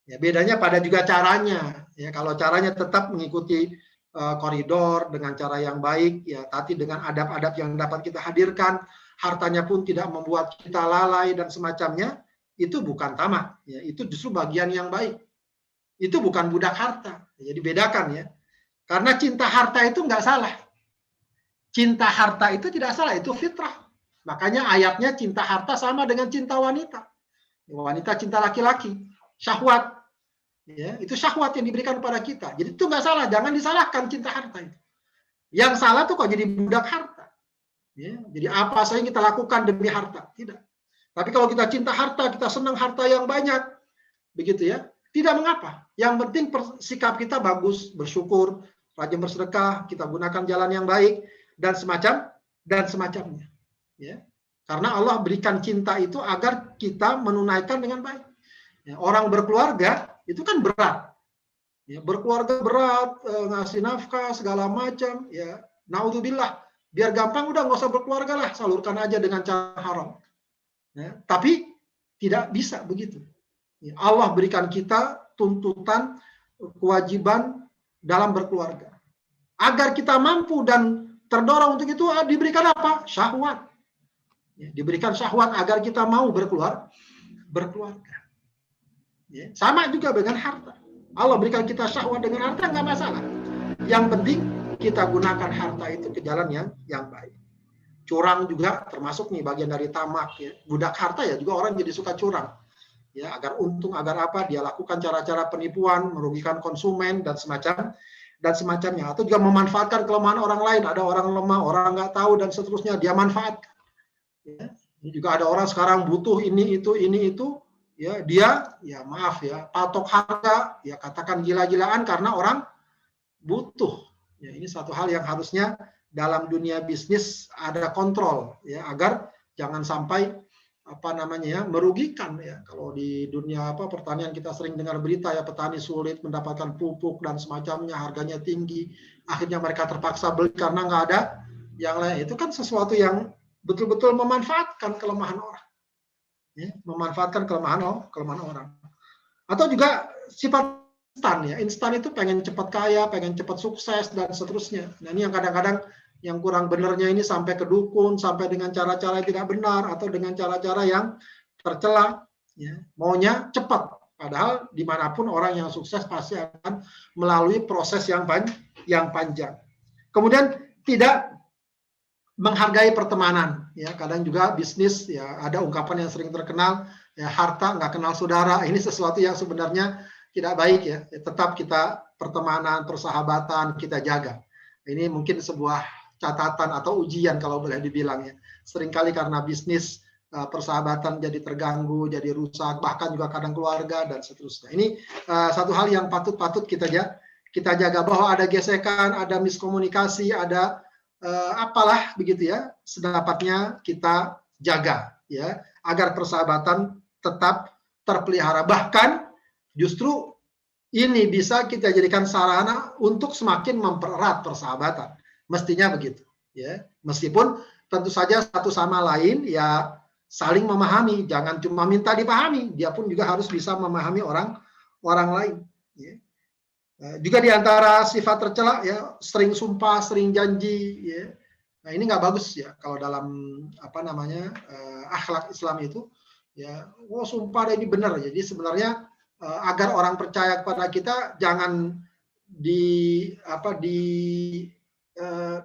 ya, bedanya pada juga caranya. Ya, kalau caranya tetap mengikuti koridor dengan cara yang baik, ya, tapi dengan adab-adab yang dapat kita hadirkan, hartanya pun tidak membuat kita lalai dan semacamnya, itu bukan tamak. Ya, itu justru bagian yang baik. Itu bukan budak harta. Jadi bedakan ya. Karena cinta harta itu nggak salah. Cinta harta itu tidak salah, itu fitrah. Makanya ayatnya cinta harta sama dengan cinta wanita. Wanita cinta laki-laki. Syahwat, ya, itu syahwat yang diberikan kepada kita. Jadi itu nggak salah, jangan disalahkan cinta harta itu. Yang salah tuh kok jadi budak harta. Ya, jadi apa saja yang kita lakukan demi harta, tidak. Tapi kalau kita cinta harta, kita senang harta yang banyak, begitu ya, tidak mengapa. Yang penting sikap kita bagus, bersyukur, rajin bersedekah, kita gunakan jalan yang baik dan semacamnya. Ya, karena Allah berikan cinta itu agar kita menunaikan dengan baik. Ya, orang berkeluarga itu kan berat, ya, berkeluarga berat, ngasih nafkah segala macam, ya, naudzubillah, biar gampang udah nggak usah berkeluarga lah, salurkan aja dengan cara haram. Ya, tapi tidak bisa begitu. Ya, Allah berikan kita tuntutan, kewajiban dalam berkeluarga, agar kita mampu dan terdorong untuk itu diberikan apa? Syahwat. Ya, diberikan syahwat agar kita mau berkeluarga. Ya, sama juga dengan harta. Allah berikan kita syahwat dengan harta, nggak masalah. Yang penting kita gunakan harta itu ke jalan yang baik. Curang juga termasuk nih bagian dari tamak. Ya. Budak harta ya juga orang jadi suka curang. Ya, agar untung, agar apa, dia lakukan cara-cara penipuan, merugikan konsumen dan semacamnya. Atau juga memanfaatkan kelemahan orang lain. Ada orang lemah, orang nggak tahu dan seterusnya, dia manfaatkan. Ya. Ini juga ada orang sekarang butuh ini itu. Ya, dia ya maaf ya patok harga, ya katakan gila-gilaan karena orang butuh. Ya, ini satu hal yang harusnya dalam dunia bisnis ada kontrol, ya, agar jangan sampai merugikan, ya. Kalau di dunia pertanian kita sering dengar berita ya, petani sulit mendapatkan pupuk dan semacamnya, harganya tinggi, akhirnya mereka terpaksa beli karena nggak ada yang lain. Itu kan sesuatu yang betul-betul memanfaatkan kelemahan orang. Ya, memanfaatkan kelemahan orang. Atau juga sifat instan, ya. Instan itu pengen cepat kaya, pengen cepat sukses dan seterusnya. Nah, ini yang kadang-kadang yang kurang benernya ini sampai ke dukun, sampai dengan cara-cara yang tidak benar atau dengan cara-cara yang tercela, ya. Maunya cepat. Padahal dimanapun orang yang sukses pasti akan melalui proses yang panjang. Kemudian tidak menghargai pertemanan, ya. Kadang juga bisnis, ya, ada ungkapan yang sering terkenal, ya, harta nggak kenal saudara. Ini sesuatu yang sebenarnya tidak baik, ya. Tetap kita pertemanan, persahabatan kita jaga. Ini mungkin sebuah catatan atau ujian kalau boleh dibilang, ya. Seringkali karena bisnis, persahabatan jadi terganggu, jadi rusak, bahkan juga kadang keluarga dan seterusnya. Ini satu hal yang patut kita jaga bahwa ada gesekan, ada miskomunikasi, ada apalah begitu ya, sedapatnya kita jaga ya, agar persahabatan tetap terpelihara. Bahkan justru ini bisa kita jadikan sarana untuk semakin mempererat persahabatan. Mestinya begitu ya. Meskipun tentu saja satu sama lain ya saling memahami, jangan cuma minta dipahami, dia pun juga harus bisa memahami orang lain ya. Juga di antara sifat tercela ya, sering sumpah, sering janji ya. Nah, ini nggak bagus ya kalau dalam apa namanya akhlak Islam itu ya, oh sumpah deh ini benar. Jadi sebenarnya agar orang percaya kepada kita jangan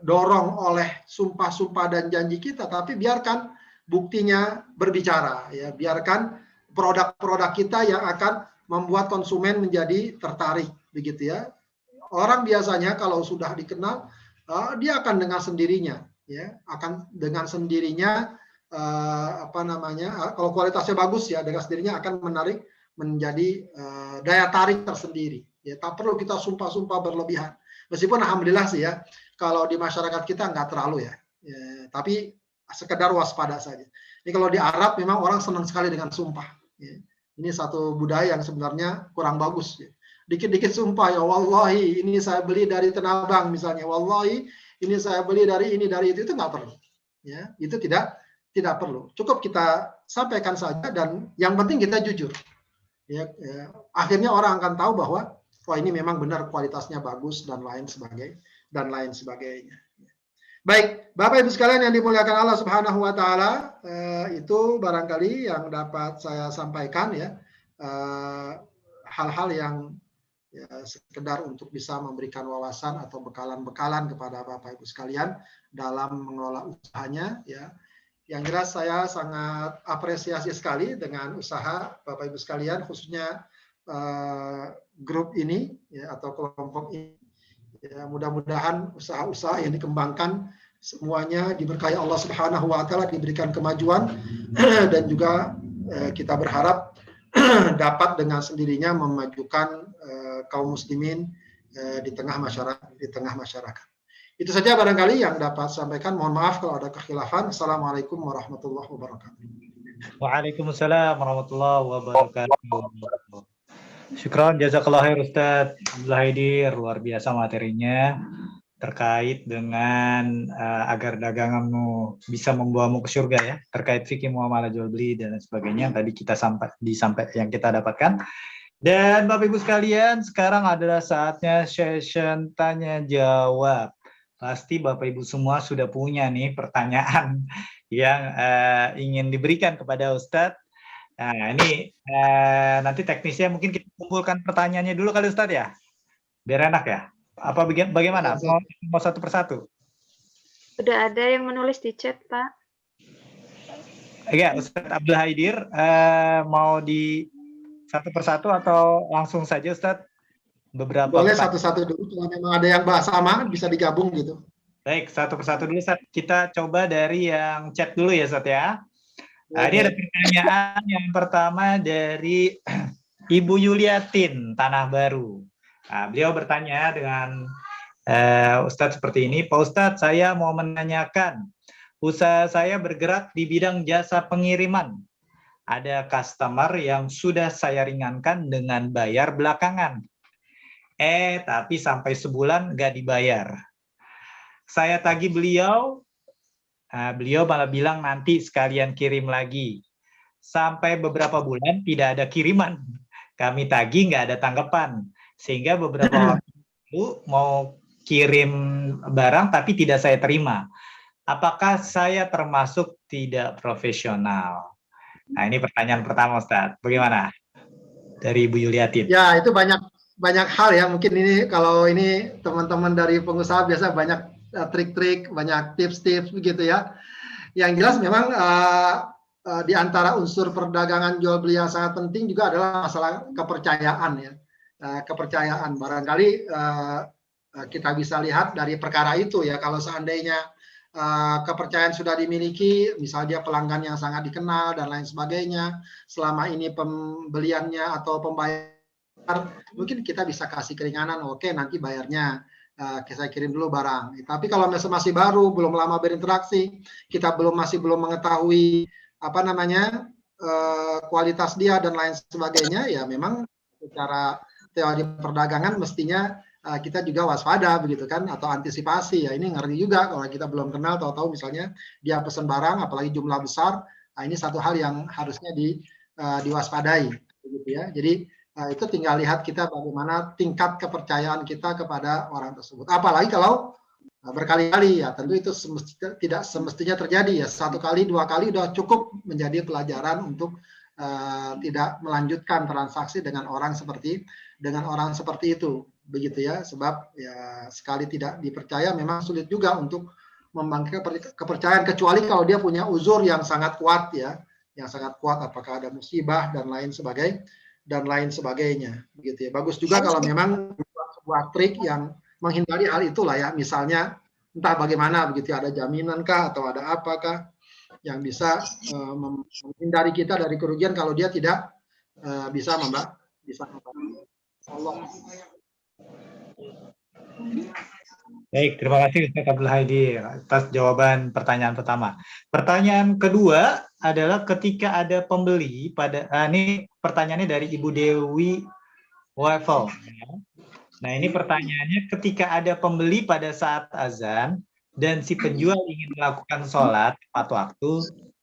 dorong oleh sumpah-sumpah dan janji kita, tapi biarkan buktinya berbicara ya, biarkan produk-produk kita yang akan membuat konsumen menjadi tertarik begitu ya. Orang biasanya kalau sudah dikenal dia akan dengan sendirinya ya, akan dengan sendirinya kalau kualitasnya bagus ya, dengan sendirinya akan menarik menjadi daya tarik tersendiri ya. Tak perlu kita sumpah-sumpah berlebihan, meskipun alhamdulillah sih ya kalau di masyarakat kita nggak terlalu ya, tapi sekedar waspada saja. Ini kalau di Arab memang orang senang sekali dengan sumpah ya. Ini satu budaya yang sebenarnya kurang bagus ya. Dikit-dikit sumpah ya, wallahi ini saya beli dari Tanah Abang misalnya, wallahi ini saya beli dari ini dari itu nggak perlu ya, itu tidak perlu, cukup kita sampaikan saja dan yang penting kita jujur ya, akhirnya orang akan tahu bahwa wah ini memang benar kualitasnya bagus dan lain sebagainya. Baik, Bapak Ibu sekalian yang dimuliakan Allah Subhanahu wa taala, itu barangkali yang dapat saya sampaikan ya, hal-hal yang ya, sekedar untuk bisa memberikan wawasan atau bekalan-bekalan kepada Bapak Ibu sekalian dalam mengelola usahanya ya. Yang jelas saya sangat apresiasi sekali dengan usaha Bapak Ibu sekalian, khususnya grup ini ya, atau kelompok ini. Ya, mudah-mudahan usaha-usaha yang dikembangkan semuanya diberkahi Allah Subhanahu wa taala, diberikan kemajuan dan juga kita berharap dapat dengan sendirinya memajukan kaum muslimin di tengah masyarakat. Itu saja barangkali yang dapat sampaikan. Mohon maaf kalau ada kekhilafan. Assalamualaikum warahmatullahi wabarakatuh. Waalaikumsalam warahmatullahi wabarakatuh. Syukran, jazakallah khair Ustaz Abdul Haidir, luar biasa materinya terkait dengan agar daganganmu bisa membawamu ke surga ya, terkait fikih muamalah jual beli dan sebagainya yang tadi kita yang kita dapatkan. Dan Bapak Ibu sekalian, sekarang adalah saatnya session tanya jawab. Pasti Bapak Ibu semua sudah punya nih pertanyaan yang ingin diberikan kepada Ustadz. Nah, ini nanti teknisnya mungkin kita kumpulkan pertanyaannya dulu kali Ustadz ya, biar enak ya. Apa bagaimana? Mau satu persatu? Sudah ada yang menulis di chat, Pak. Ya, Ustadz Abdul Haidir, mau di satu persatu atau langsung saja Ustadz? Beberapa boleh satu-satu dulu, kalau memang ada yang bahas sama bisa digabung gitu. Baik, satu persatu dulu Ustadz. Kita coba dari yang chat dulu ya Ustadz ya. Nah, ini ada pertanyaan yang pertama dari Ibu Yuliatin, Tanah Baru. Nah, beliau bertanya dengan Ustadz seperti ini, Pak Ustadz, saya mau menanyakan, usaha saya bergerak di bidang jasa pengiriman. Ada customer yang sudah saya ringankan dengan bayar belakangan. Tapi sampai sebulan nggak dibayar. Saya tagih beliau, beliau malah bilang nanti sekalian kirim lagi. Sampai beberapa bulan tidak ada kiriman. Kami tagih nggak ada tanggapan. Sehingga beberapa waktu itu mau kirim barang tapi tidak saya terima. Apakah saya termasuk tidak profesional? Nah, ini pertanyaan pertama Ustadz. Bagaimana? Dari Ibu Yuliatin. Ya, itu banyak hal ya. Mungkin ini kalau ini teman-teman dari pengusaha biasa banyak trik-trik, banyak tips-tips begitu ya. Yang jelas memang di antara unsur perdagangan jual beli yang sangat penting juga adalah masalah kepercayaan ya. Kepercayaan barangkali kita bisa lihat dari perkara itu ya. Kalau seandainya kepercayaan sudah dimiliki, misalnya dia pelanggan yang sangat dikenal dan lain sebagainya, selama ini pembeliannya atau pembayaran mungkin kita bisa kasih keringanan, oke nanti bayarnya saya kirim dulu barang. Tapi kalau masih baru, belum lama berinteraksi, kita masih belum mengetahui apa namanya kualitas dia dan lain sebagainya, ya memang secara teori perdagangan mestinya kita juga waspada begitu kan, atau antisipasi ya. Ini ngeri juga kalau kita belum kenal, tahu-tahu misalnya dia pesan barang apalagi jumlah besar, ini satu hal yang harusnya diwaspadai begitu ya. Jadi itu tinggal lihat kita bagaimana tingkat kepercayaan kita kepada orang tersebut. Apalagi kalau berkali-kali ya, tentu itu tidak semestinya terjadi ya. 1 kali, 2 kali udah cukup menjadi pelajaran untuk tidak melanjutkan transaksi dengan orang seperti itu, begitu ya. Sebab ya sekali tidak dipercaya memang sulit juga untuk membangun kepercayaan, kecuali kalau dia punya uzur yang sangat kuat ya, yang sangat kuat, apakah ada musibah dan lain sebagainya, begitu ya. Bagus juga kalau memang sebuah trik yang menghindari hal itulah ya, misalnya entah bagaimana begitu, ada jaminan kah atau ada apakah yang bisa menghindari kita dari kerugian kalau dia tidak bisa membantu. Allah. Baik, terima kasih Ustaz Abdul Hadi atas jawaban pertanyaan pertama. Pertanyaan kedua adalah ketika ada pembeli pada ini pertanyaannya dari Ibu Dewi Waffle. Nah, ini pertanyaannya, ketika ada pembeli pada saat azan dan si penjual ingin melakukan sholat tepat waktu,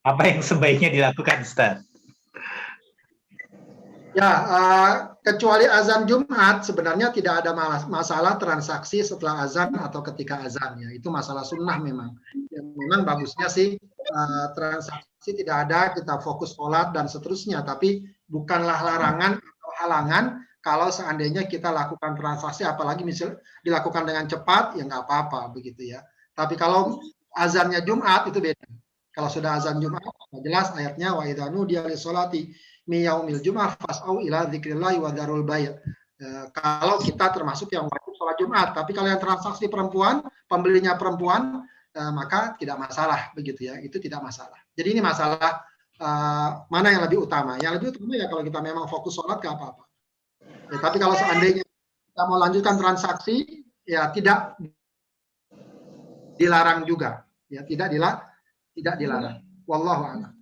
apa yang sebaiknya dilakukan, Ustaz? Ya, kecuali azan Jumat sebenarnya tidak ada masalah transaksi setelah azan atau ketika azan ya. Itu masalah sunnah memang. Ya, memang bagusnya sih transaksi tidak ada, kita fokus sholat dan seterusnya. Tapi bukanlah larangan atau halangan kalau seandainya kita lakukan transaksi, apalagi misal dilakukan dengan cepat, ya nggak apa-apa begitu ya. Tapi kalau azannya Jumat itu beda. Kalau sudah azan Jumat, jelas ayatnya wa idza nudiya lis-sholati min yaumil jum'ah fas'au ila dzikrillahi wa dzarul bai'. Kalau kita termasuk yang wajib sholat Jumat, tapi kalau yang transaksi perempuan, pembelinya perempuan, maka tidak masalah begitu ya. Itu tidak masalah. Jadi ini masalah mana yang lebih utama? Yang lebih utama ya kalau kita memang fokus sholat nggak apa-apa. Ya, tapi kalau seandainya kita mau lanjutkan transaksi, ya tidak dilarang juga. Ya, tidak dilarang. Wallahu a'lam.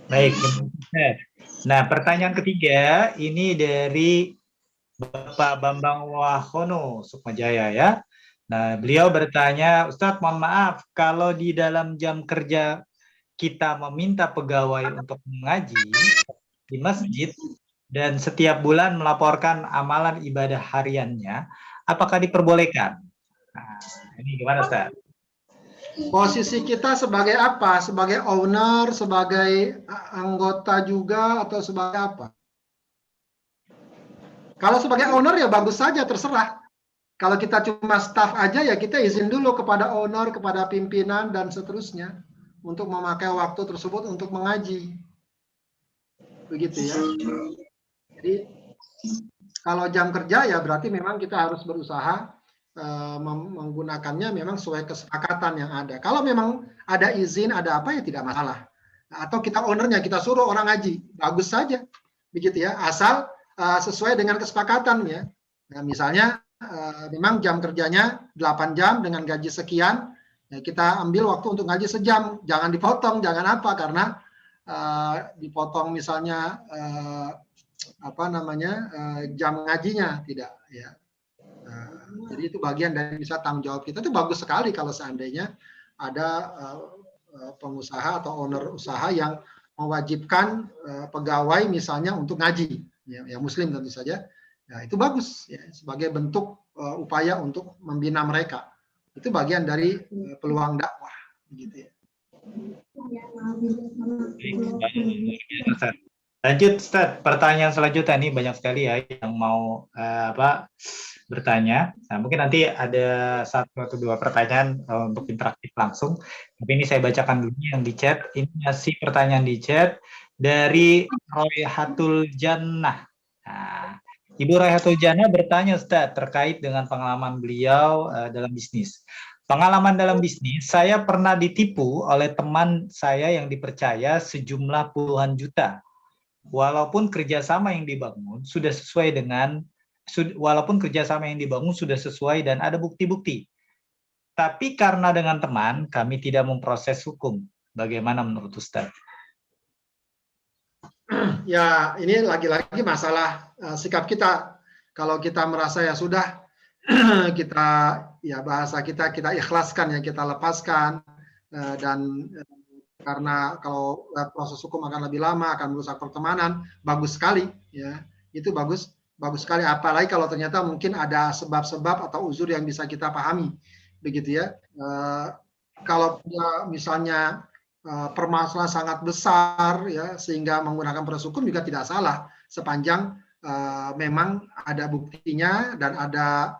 Baik. Nah, pertanyaan ketiga ini dari Bapak Bambang Wahono Sukmajaya ya. Nah, beliau bertanya, Ustadz mohon maaf kalau di dalam jam kerja kita meminta pegawai untuk mengaji di masjid dan setiap bulan melaporkan amalan ibadah hariannya, apakah diperbolehkan? Nah, ini gimana, Ustaz? Posisi kita sebagai apa? Sebagai owner, sebagai anggota juga, atau sebagai apa? Kalau sebagai owner ya bagus saja, terserah. Kalau kita cuma staff aja ya kita izin dulu kepada owner, kepada pimpinan, dan seterusnya untuk memakai waktu tersebut untuk mengaji. Begitu ya. Jadi kalau jam kerja ya berarti memang kita harus berusaha menggunakannya memang sesuai kesepakatan yang ada. Kalau memang ada izin, ada apa ya tidak masalah. Atau kita ownernya, kita suruh orang ngaji, bagus saja. Begitu ya, asal sesuai dengan kesepakatan ya. Nah, misalnya memang jam kerjanya 8 jam dengan gaji sekian, ya kita ambil waktu untuk ngaji sejam, jangan dipotong, jangan apa, karena dipotong misalnya jam ngajinya tidak ya. Jadi itu bagian dari bisa tanggung jawab kita. Itu bagus sekali kalau seandainya ada pengusaha atau owner usaha yang mewajibkan pegawai misalnya untuk ngaji, ya muslim tentu saja. Ya, itu bagus ya, sebagai bentuk upaya untuk membina mereka. Itu bagian dari peluang dakwah gitu ya. Lanjut Ustaz, pertanyaan selanjutnya nih banyak sekali ya yang mau bertanya. Nah, mungkin nanti ada 1 atau 2 pertanyaan untuk interaktif langsung. Tapi ini saya bacakan dulu yang di chat. Ini masih pertanyaan di chat dari Royhatul Jannah. Nah, Ibu Royhatul Jannah bertanya Ustaz terkait dengan pengalaman beliau dalam bisnis. Pengalaman dalam bisnis, saya pernah ditipu oleh teman saya yang dipercaya sejumlah puluhan juta. walaupun kerjasama yang dibangun sudah sesuai dengan, dan ada bukti-bukti. Tapi karena dengan teman, kami tidak memproses hukum. Bagaimana menurut Ustadz? Ya, ini lagi-lagi masalah sikap kita. Kalau kita merasa ya sudah, kita ya bahasa kita ikhlaskan, ya kita lepaskan, dan karena kalau proses hukum akan lebih lama, akan merusak pertemanan, bagus sekali, ya itu bagus sekali. Apalagi kalau ternyata mungkin ada sebab-sebab atau uzur yang bisa kita pahami, begitu ya. Kalau misalnya permasalahan sangat besar, ya sehingga menggunakan proses hukum juga tidak salah, sepanjang memang ada buktinya dan ada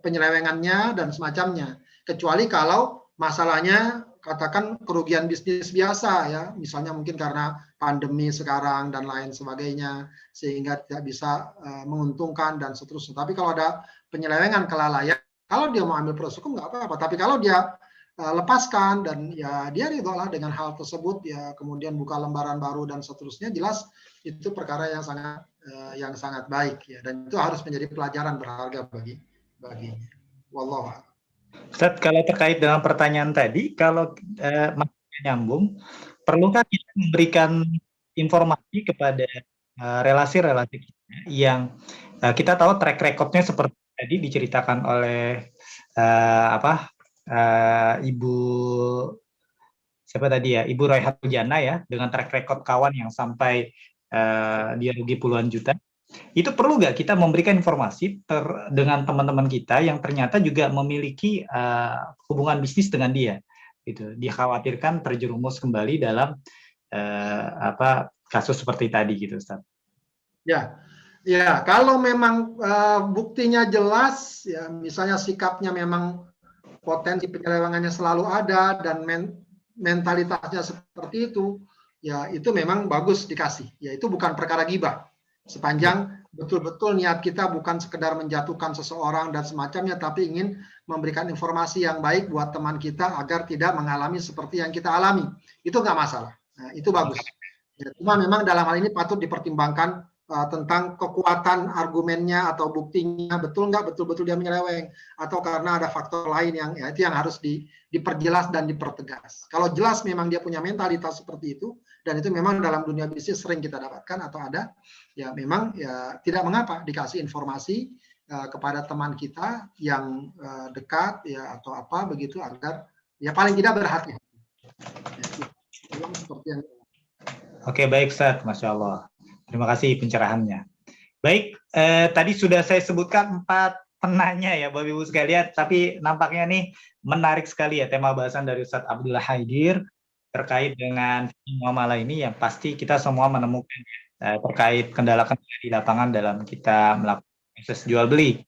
penyelewengannya dan semacamnya. Kecuali kalau masalahnya katakan kerugian bisnis biasa, ya misalnya mungkin karena pandemi sekarang dan lain sebagainya sehingga tidak bisa menguntungkan dan seterusnya. Tapi kalau ada penyelewengan, kelalaian, kalau dia mau ambil proses hukum nggak apa-apa. Tapi kalau dia lepaskan dan ya dia ridholah dengan hal tersebut, ya kemudian buka lembaran baru dan seterusnya, jelas itu perkara yang sangat baik, ya, dan itu harus menjadi pelajaran berharga baginya. Wallahu a'lam. Ustadz, kalau terkait dengan pertanyaan tadi, kalau masih nyambung, perlukah kita memberikan informasi kepada relasi-relasi kita yang kita tahu track record-nya seperti tadi diceritakan oleh Ibu siapa tadi ya, Ibu Raihat Jana, ya, dengan track record kawan yang sampai dia rugi puluhan juta. Itu perlu nggak kita memberikan informasi dengan teman-teman kita yang ternyata juga memiliki hubungan bisnis dengan dia, gitu. Dikhawatirkan terjerumus kembali dalam kasus seperti tadi, gitu, Ustaz. Ya, kalau memang buktinya jelas, ya misalnya sikapnya memang potensi penyelewengannya selalu ada dan mentalitasnya seperti itu, ya itu memang bagus dikasih. Ya itu bukan perkara ghibah. Sepanjang betul-betul niat kita bukan sekedar menjatuhkan seseorang dan semacamnya, tapi ingin memberikan informasi yang baik buat teman kita agar tidak mengalami seperti yang kita alami. Itu nggak masalah. Nah, itu bagus. Ya, cuma memang dalam hal ini patut dipertimbangkan tentang kekuatan argumennya atau buktinya, betul nggak betul-betul dia menyeleweng, atau karena ada faktor lain yang ya, itu yang harus diperjelas dan dipertegas. Kalau jelas memang dia punya mentalitas seperti itu, dan itu memang dalam dunia bisnis sering kita dapatkan atau ada, ya memang ya tidak mengapa dikasih informasi kepada teman kita yang dekat, ya atau apa begitu, agar ya paling tidak berhati-hati. Ya, seperti yang... Oke, baik Ustaz, Masya Allah. Terima kasih pencerahannya. Baik, tadi sudah saya sebutkan 4 penanya ya Bapak Ibu sekalian, tapi nampaknya nih menarik sekali ya tema bahasan dari Ustadz Abdullah Haidir terkait dengan muamalah ini, yang pasti kita semua menemukan terkait kendala-kendala di lapangan dalam kita melakukan proses jual beli.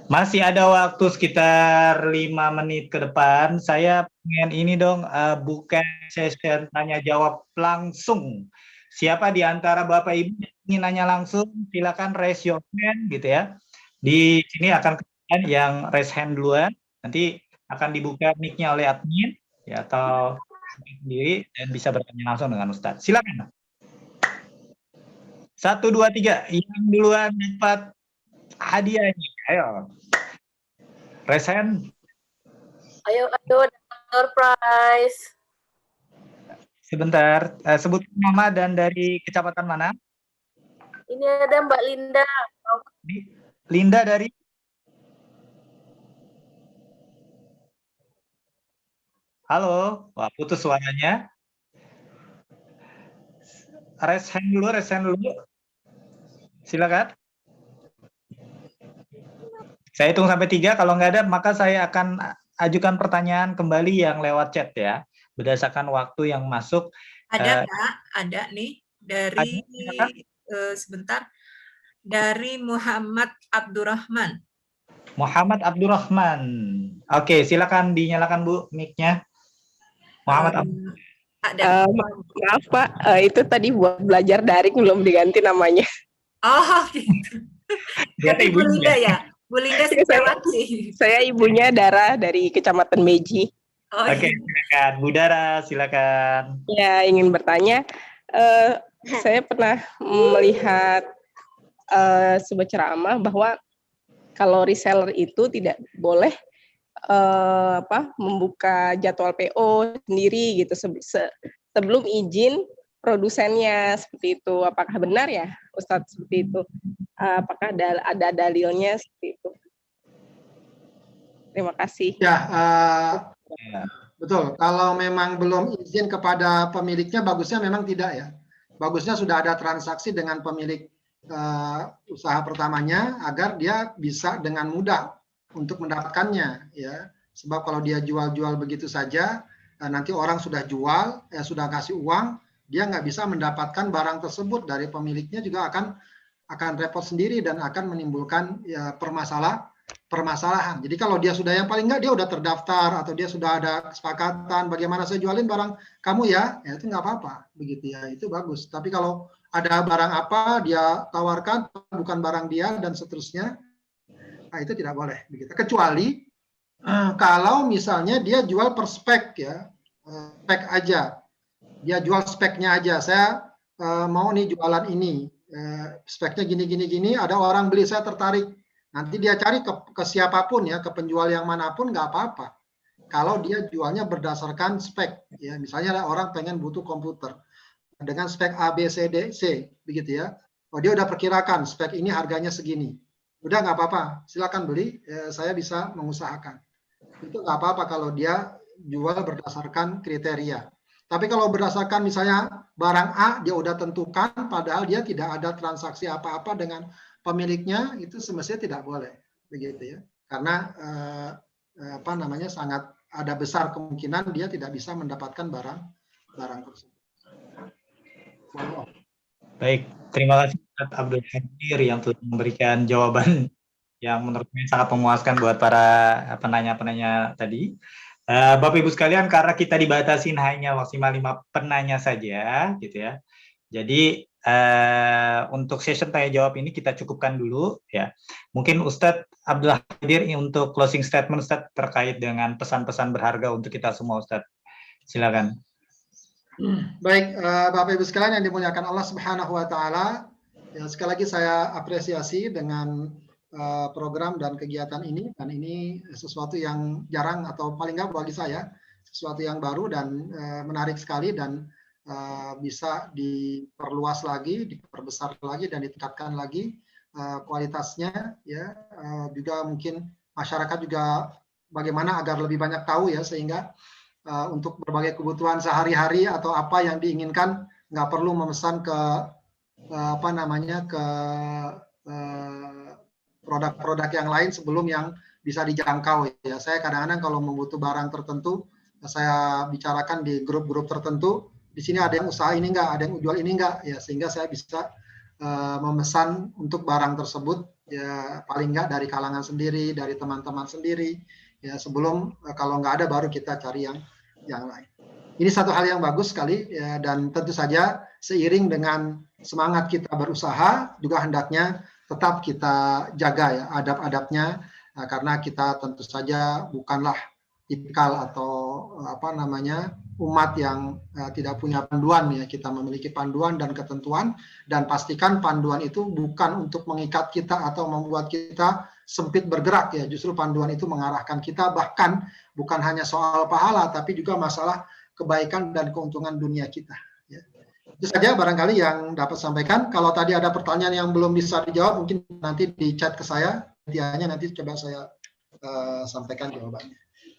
Masih ada waktu sekitar 5 menit ke depan. Saya pengen ini dong, buka session tanya jawab langsung. Siapa di antara Bapak Ibu yang ingin nanya langsung, silakan raise your hand gitu ya. Di sini akan kelihatan yang raise hand duluan, nanti akan dibuka mic-nya oleh admin ya, atau sendiri, dan bisa bertanya langsung dengan Ustadz. Silakan. 1, 2, 3, yang duluan dapat hadiahnya. Ayo. Raise hand. Ayo, door prize. Sebentar, sebut nama dan dari kecamatan mana? Ini ada Mbak Linda. Linda dari? Halo, wah putus suaranya. Raise hand dulu. Silakan. Saya hitung sampai 3, kalau nggak ada maka saya akan ajukan pertanyaan kembali yang lewat chat ya, berdasarkan waktu yang masuk. Ada Kak, ada nih dari sebentar, dari Muhammad Abdurrahman. Muhammad Abdurrahman. Oke, silakan dinyalakan Bu mic-nya. Muhammad maaf Pak, itu tadi buat belajar daring belum diganti namanya. Oh gitu. Jadi Bu Linda ya? Bu Linda Setiawati. Saya ibunya Dara dari Kecamatan Meji. Oke, silakan Bu Dara, silakan. Ya, ingin bertanya, Saya pernah melihat sebuah ceramah bahwa kalau reseller itu tidak boleh membuka jadwal PO sendiri gitu sebelum izin produsennya, seperti itu. Apakah benar ya, Ustadz, seperti itu? Apakah ada dalilnya seperti itu? Terima kasih. Ya, betul. Kalau memang belum izin kepada pemiliknya, bagusnya memang tidak ya. Bagusnya sudah ada transaksi dengan pemilik usaha pertamanya agar dia bisa dengan mudah untuk mendapatkannya ya. Sebab kalau dia jual-jual begitu saja, nanti orang sudah jual, sudah kasih uang, dia nggak bisa mendapatkan barang tersebut dari pemiliknya, juga akan repot sendiri dan akan menimbulkan ya, permasalahan. Jadi kalau dia sudah, yang paling nggak dia udah terdaftar atau dia sudah ada kesepakatan bagaimana saya jualin barang kamu ya itu nggak apa-apa begitu ya, itu bagus. Tapi kalau ada barang apa dia tawarkan bukan barang dia dan seterusnya, nah itu tidak boleh begitu. Kecuali kalau misalnya dia jual per spek ya, spek aja, dia jual speknya aja. Saya mau nih jualan ini, speknya gini, ada orang beli, saya tertarik. Nanti dia cari ke siapapun ya, ke penjual yang manapun nggak apa-apa. Kalau dia jualnya berdasarkan spek, ya misalnya ada orang pengen butuh komputer dengan spek A, B, C, D, C, begitu ya. Oh dia udah perkirakan spek ini harganya segini. Udah nggak apa-apa, silakan beli, saya bisa mengusahakan. Itu nggak apa-apa kalau dia jual berdasarkan kriteria. Tapi kalau berdasarkan misalnya barang A dia udah tentukan, padahal dia tidak ada transaksi apa-apa dengan pemiliknya, itu semestinya tidak boleh, begitu ya. Karena sangat ada besar kemungkinan dia tidak bisa mendapatkan barang tersebut. Baik, terima kasih Ustadz Abdul Hadir yang telah memberikan jawaban yang menurut saya sangat memuaskan buat para penanya-penanya tadi. Bapak Ibu sekalian, karena kita dibatasin hanya maksimal 5 penanya saja, gitu ya. Jadi untuk session tanya jawab ini kita cukupkan dulu, ya. Mungkin Ustadz Abdul Hadir untuk closing statement Ustadz terkait dengan pesan-pesan berharga untuk kita semua, Ustadz. Silakan. Baik, Bapak Ibu sekalian yang dimuliakan Allah Subhanahu wa taala, ya, sekali lagi saya apresiasi dengan program dan kegiatan ini, dan ini sesuatu yang jarang atau paling nggak bagi saya sesuatu yang baru dan menarik sekali, dan bisa diperluas lagi, diperbesar lagi, dan ditingkatkan lagi kualitasnya ya. Juga mungkin masyarakat juga bagaimana agar lebih banyak tahu ya, sehingga untuk berbagai kebutuhan sehari-hari atau apa yang diinginkan nggak perlu memesan ke produk-produk yang lain sebelum yang bisa dijangkau ya. Saya kadang-kadang kalau membutuh barang tertentu, saya bicarakan di grup-grup tertentu. Di sini ada yang usaha ini enggak, ada yang jual ini enggak ya, sehingga saya bisa memesan untuk barang tersebut ya, paling enggak dari kalangan sendiri, dari teman-teman sendiri ya, sebelum kalau nggak ada baru kita cari yang lain. Ini satu hal yang bagus sekali ya, dan tentu saja seiring dengan semangat kita berusaha juga hendaknya tetap kita jaga ya adab-adabnya, karena kita tentu saja bukanlah tipikal atau umat yang tidak punya panduan ya. Kita memiliki panduan dan ketentuan, dan pastikan panduan itu bukan untuk mengikat kita atau membuat kita sempit bergerak ya. Justru panduan itu mengarahkan kita, bahkan bukan hanya soal pahala tapi juga masalah kebaikan dan keuntungan dunia kita ya. Itu saja barangkali yang dapat sampaikan. Kalau tadi ada pertanyaan yang belum bisa dijawab, mungkin nanti di chat ke saya, nanti coba saya sampaikan jawabannya.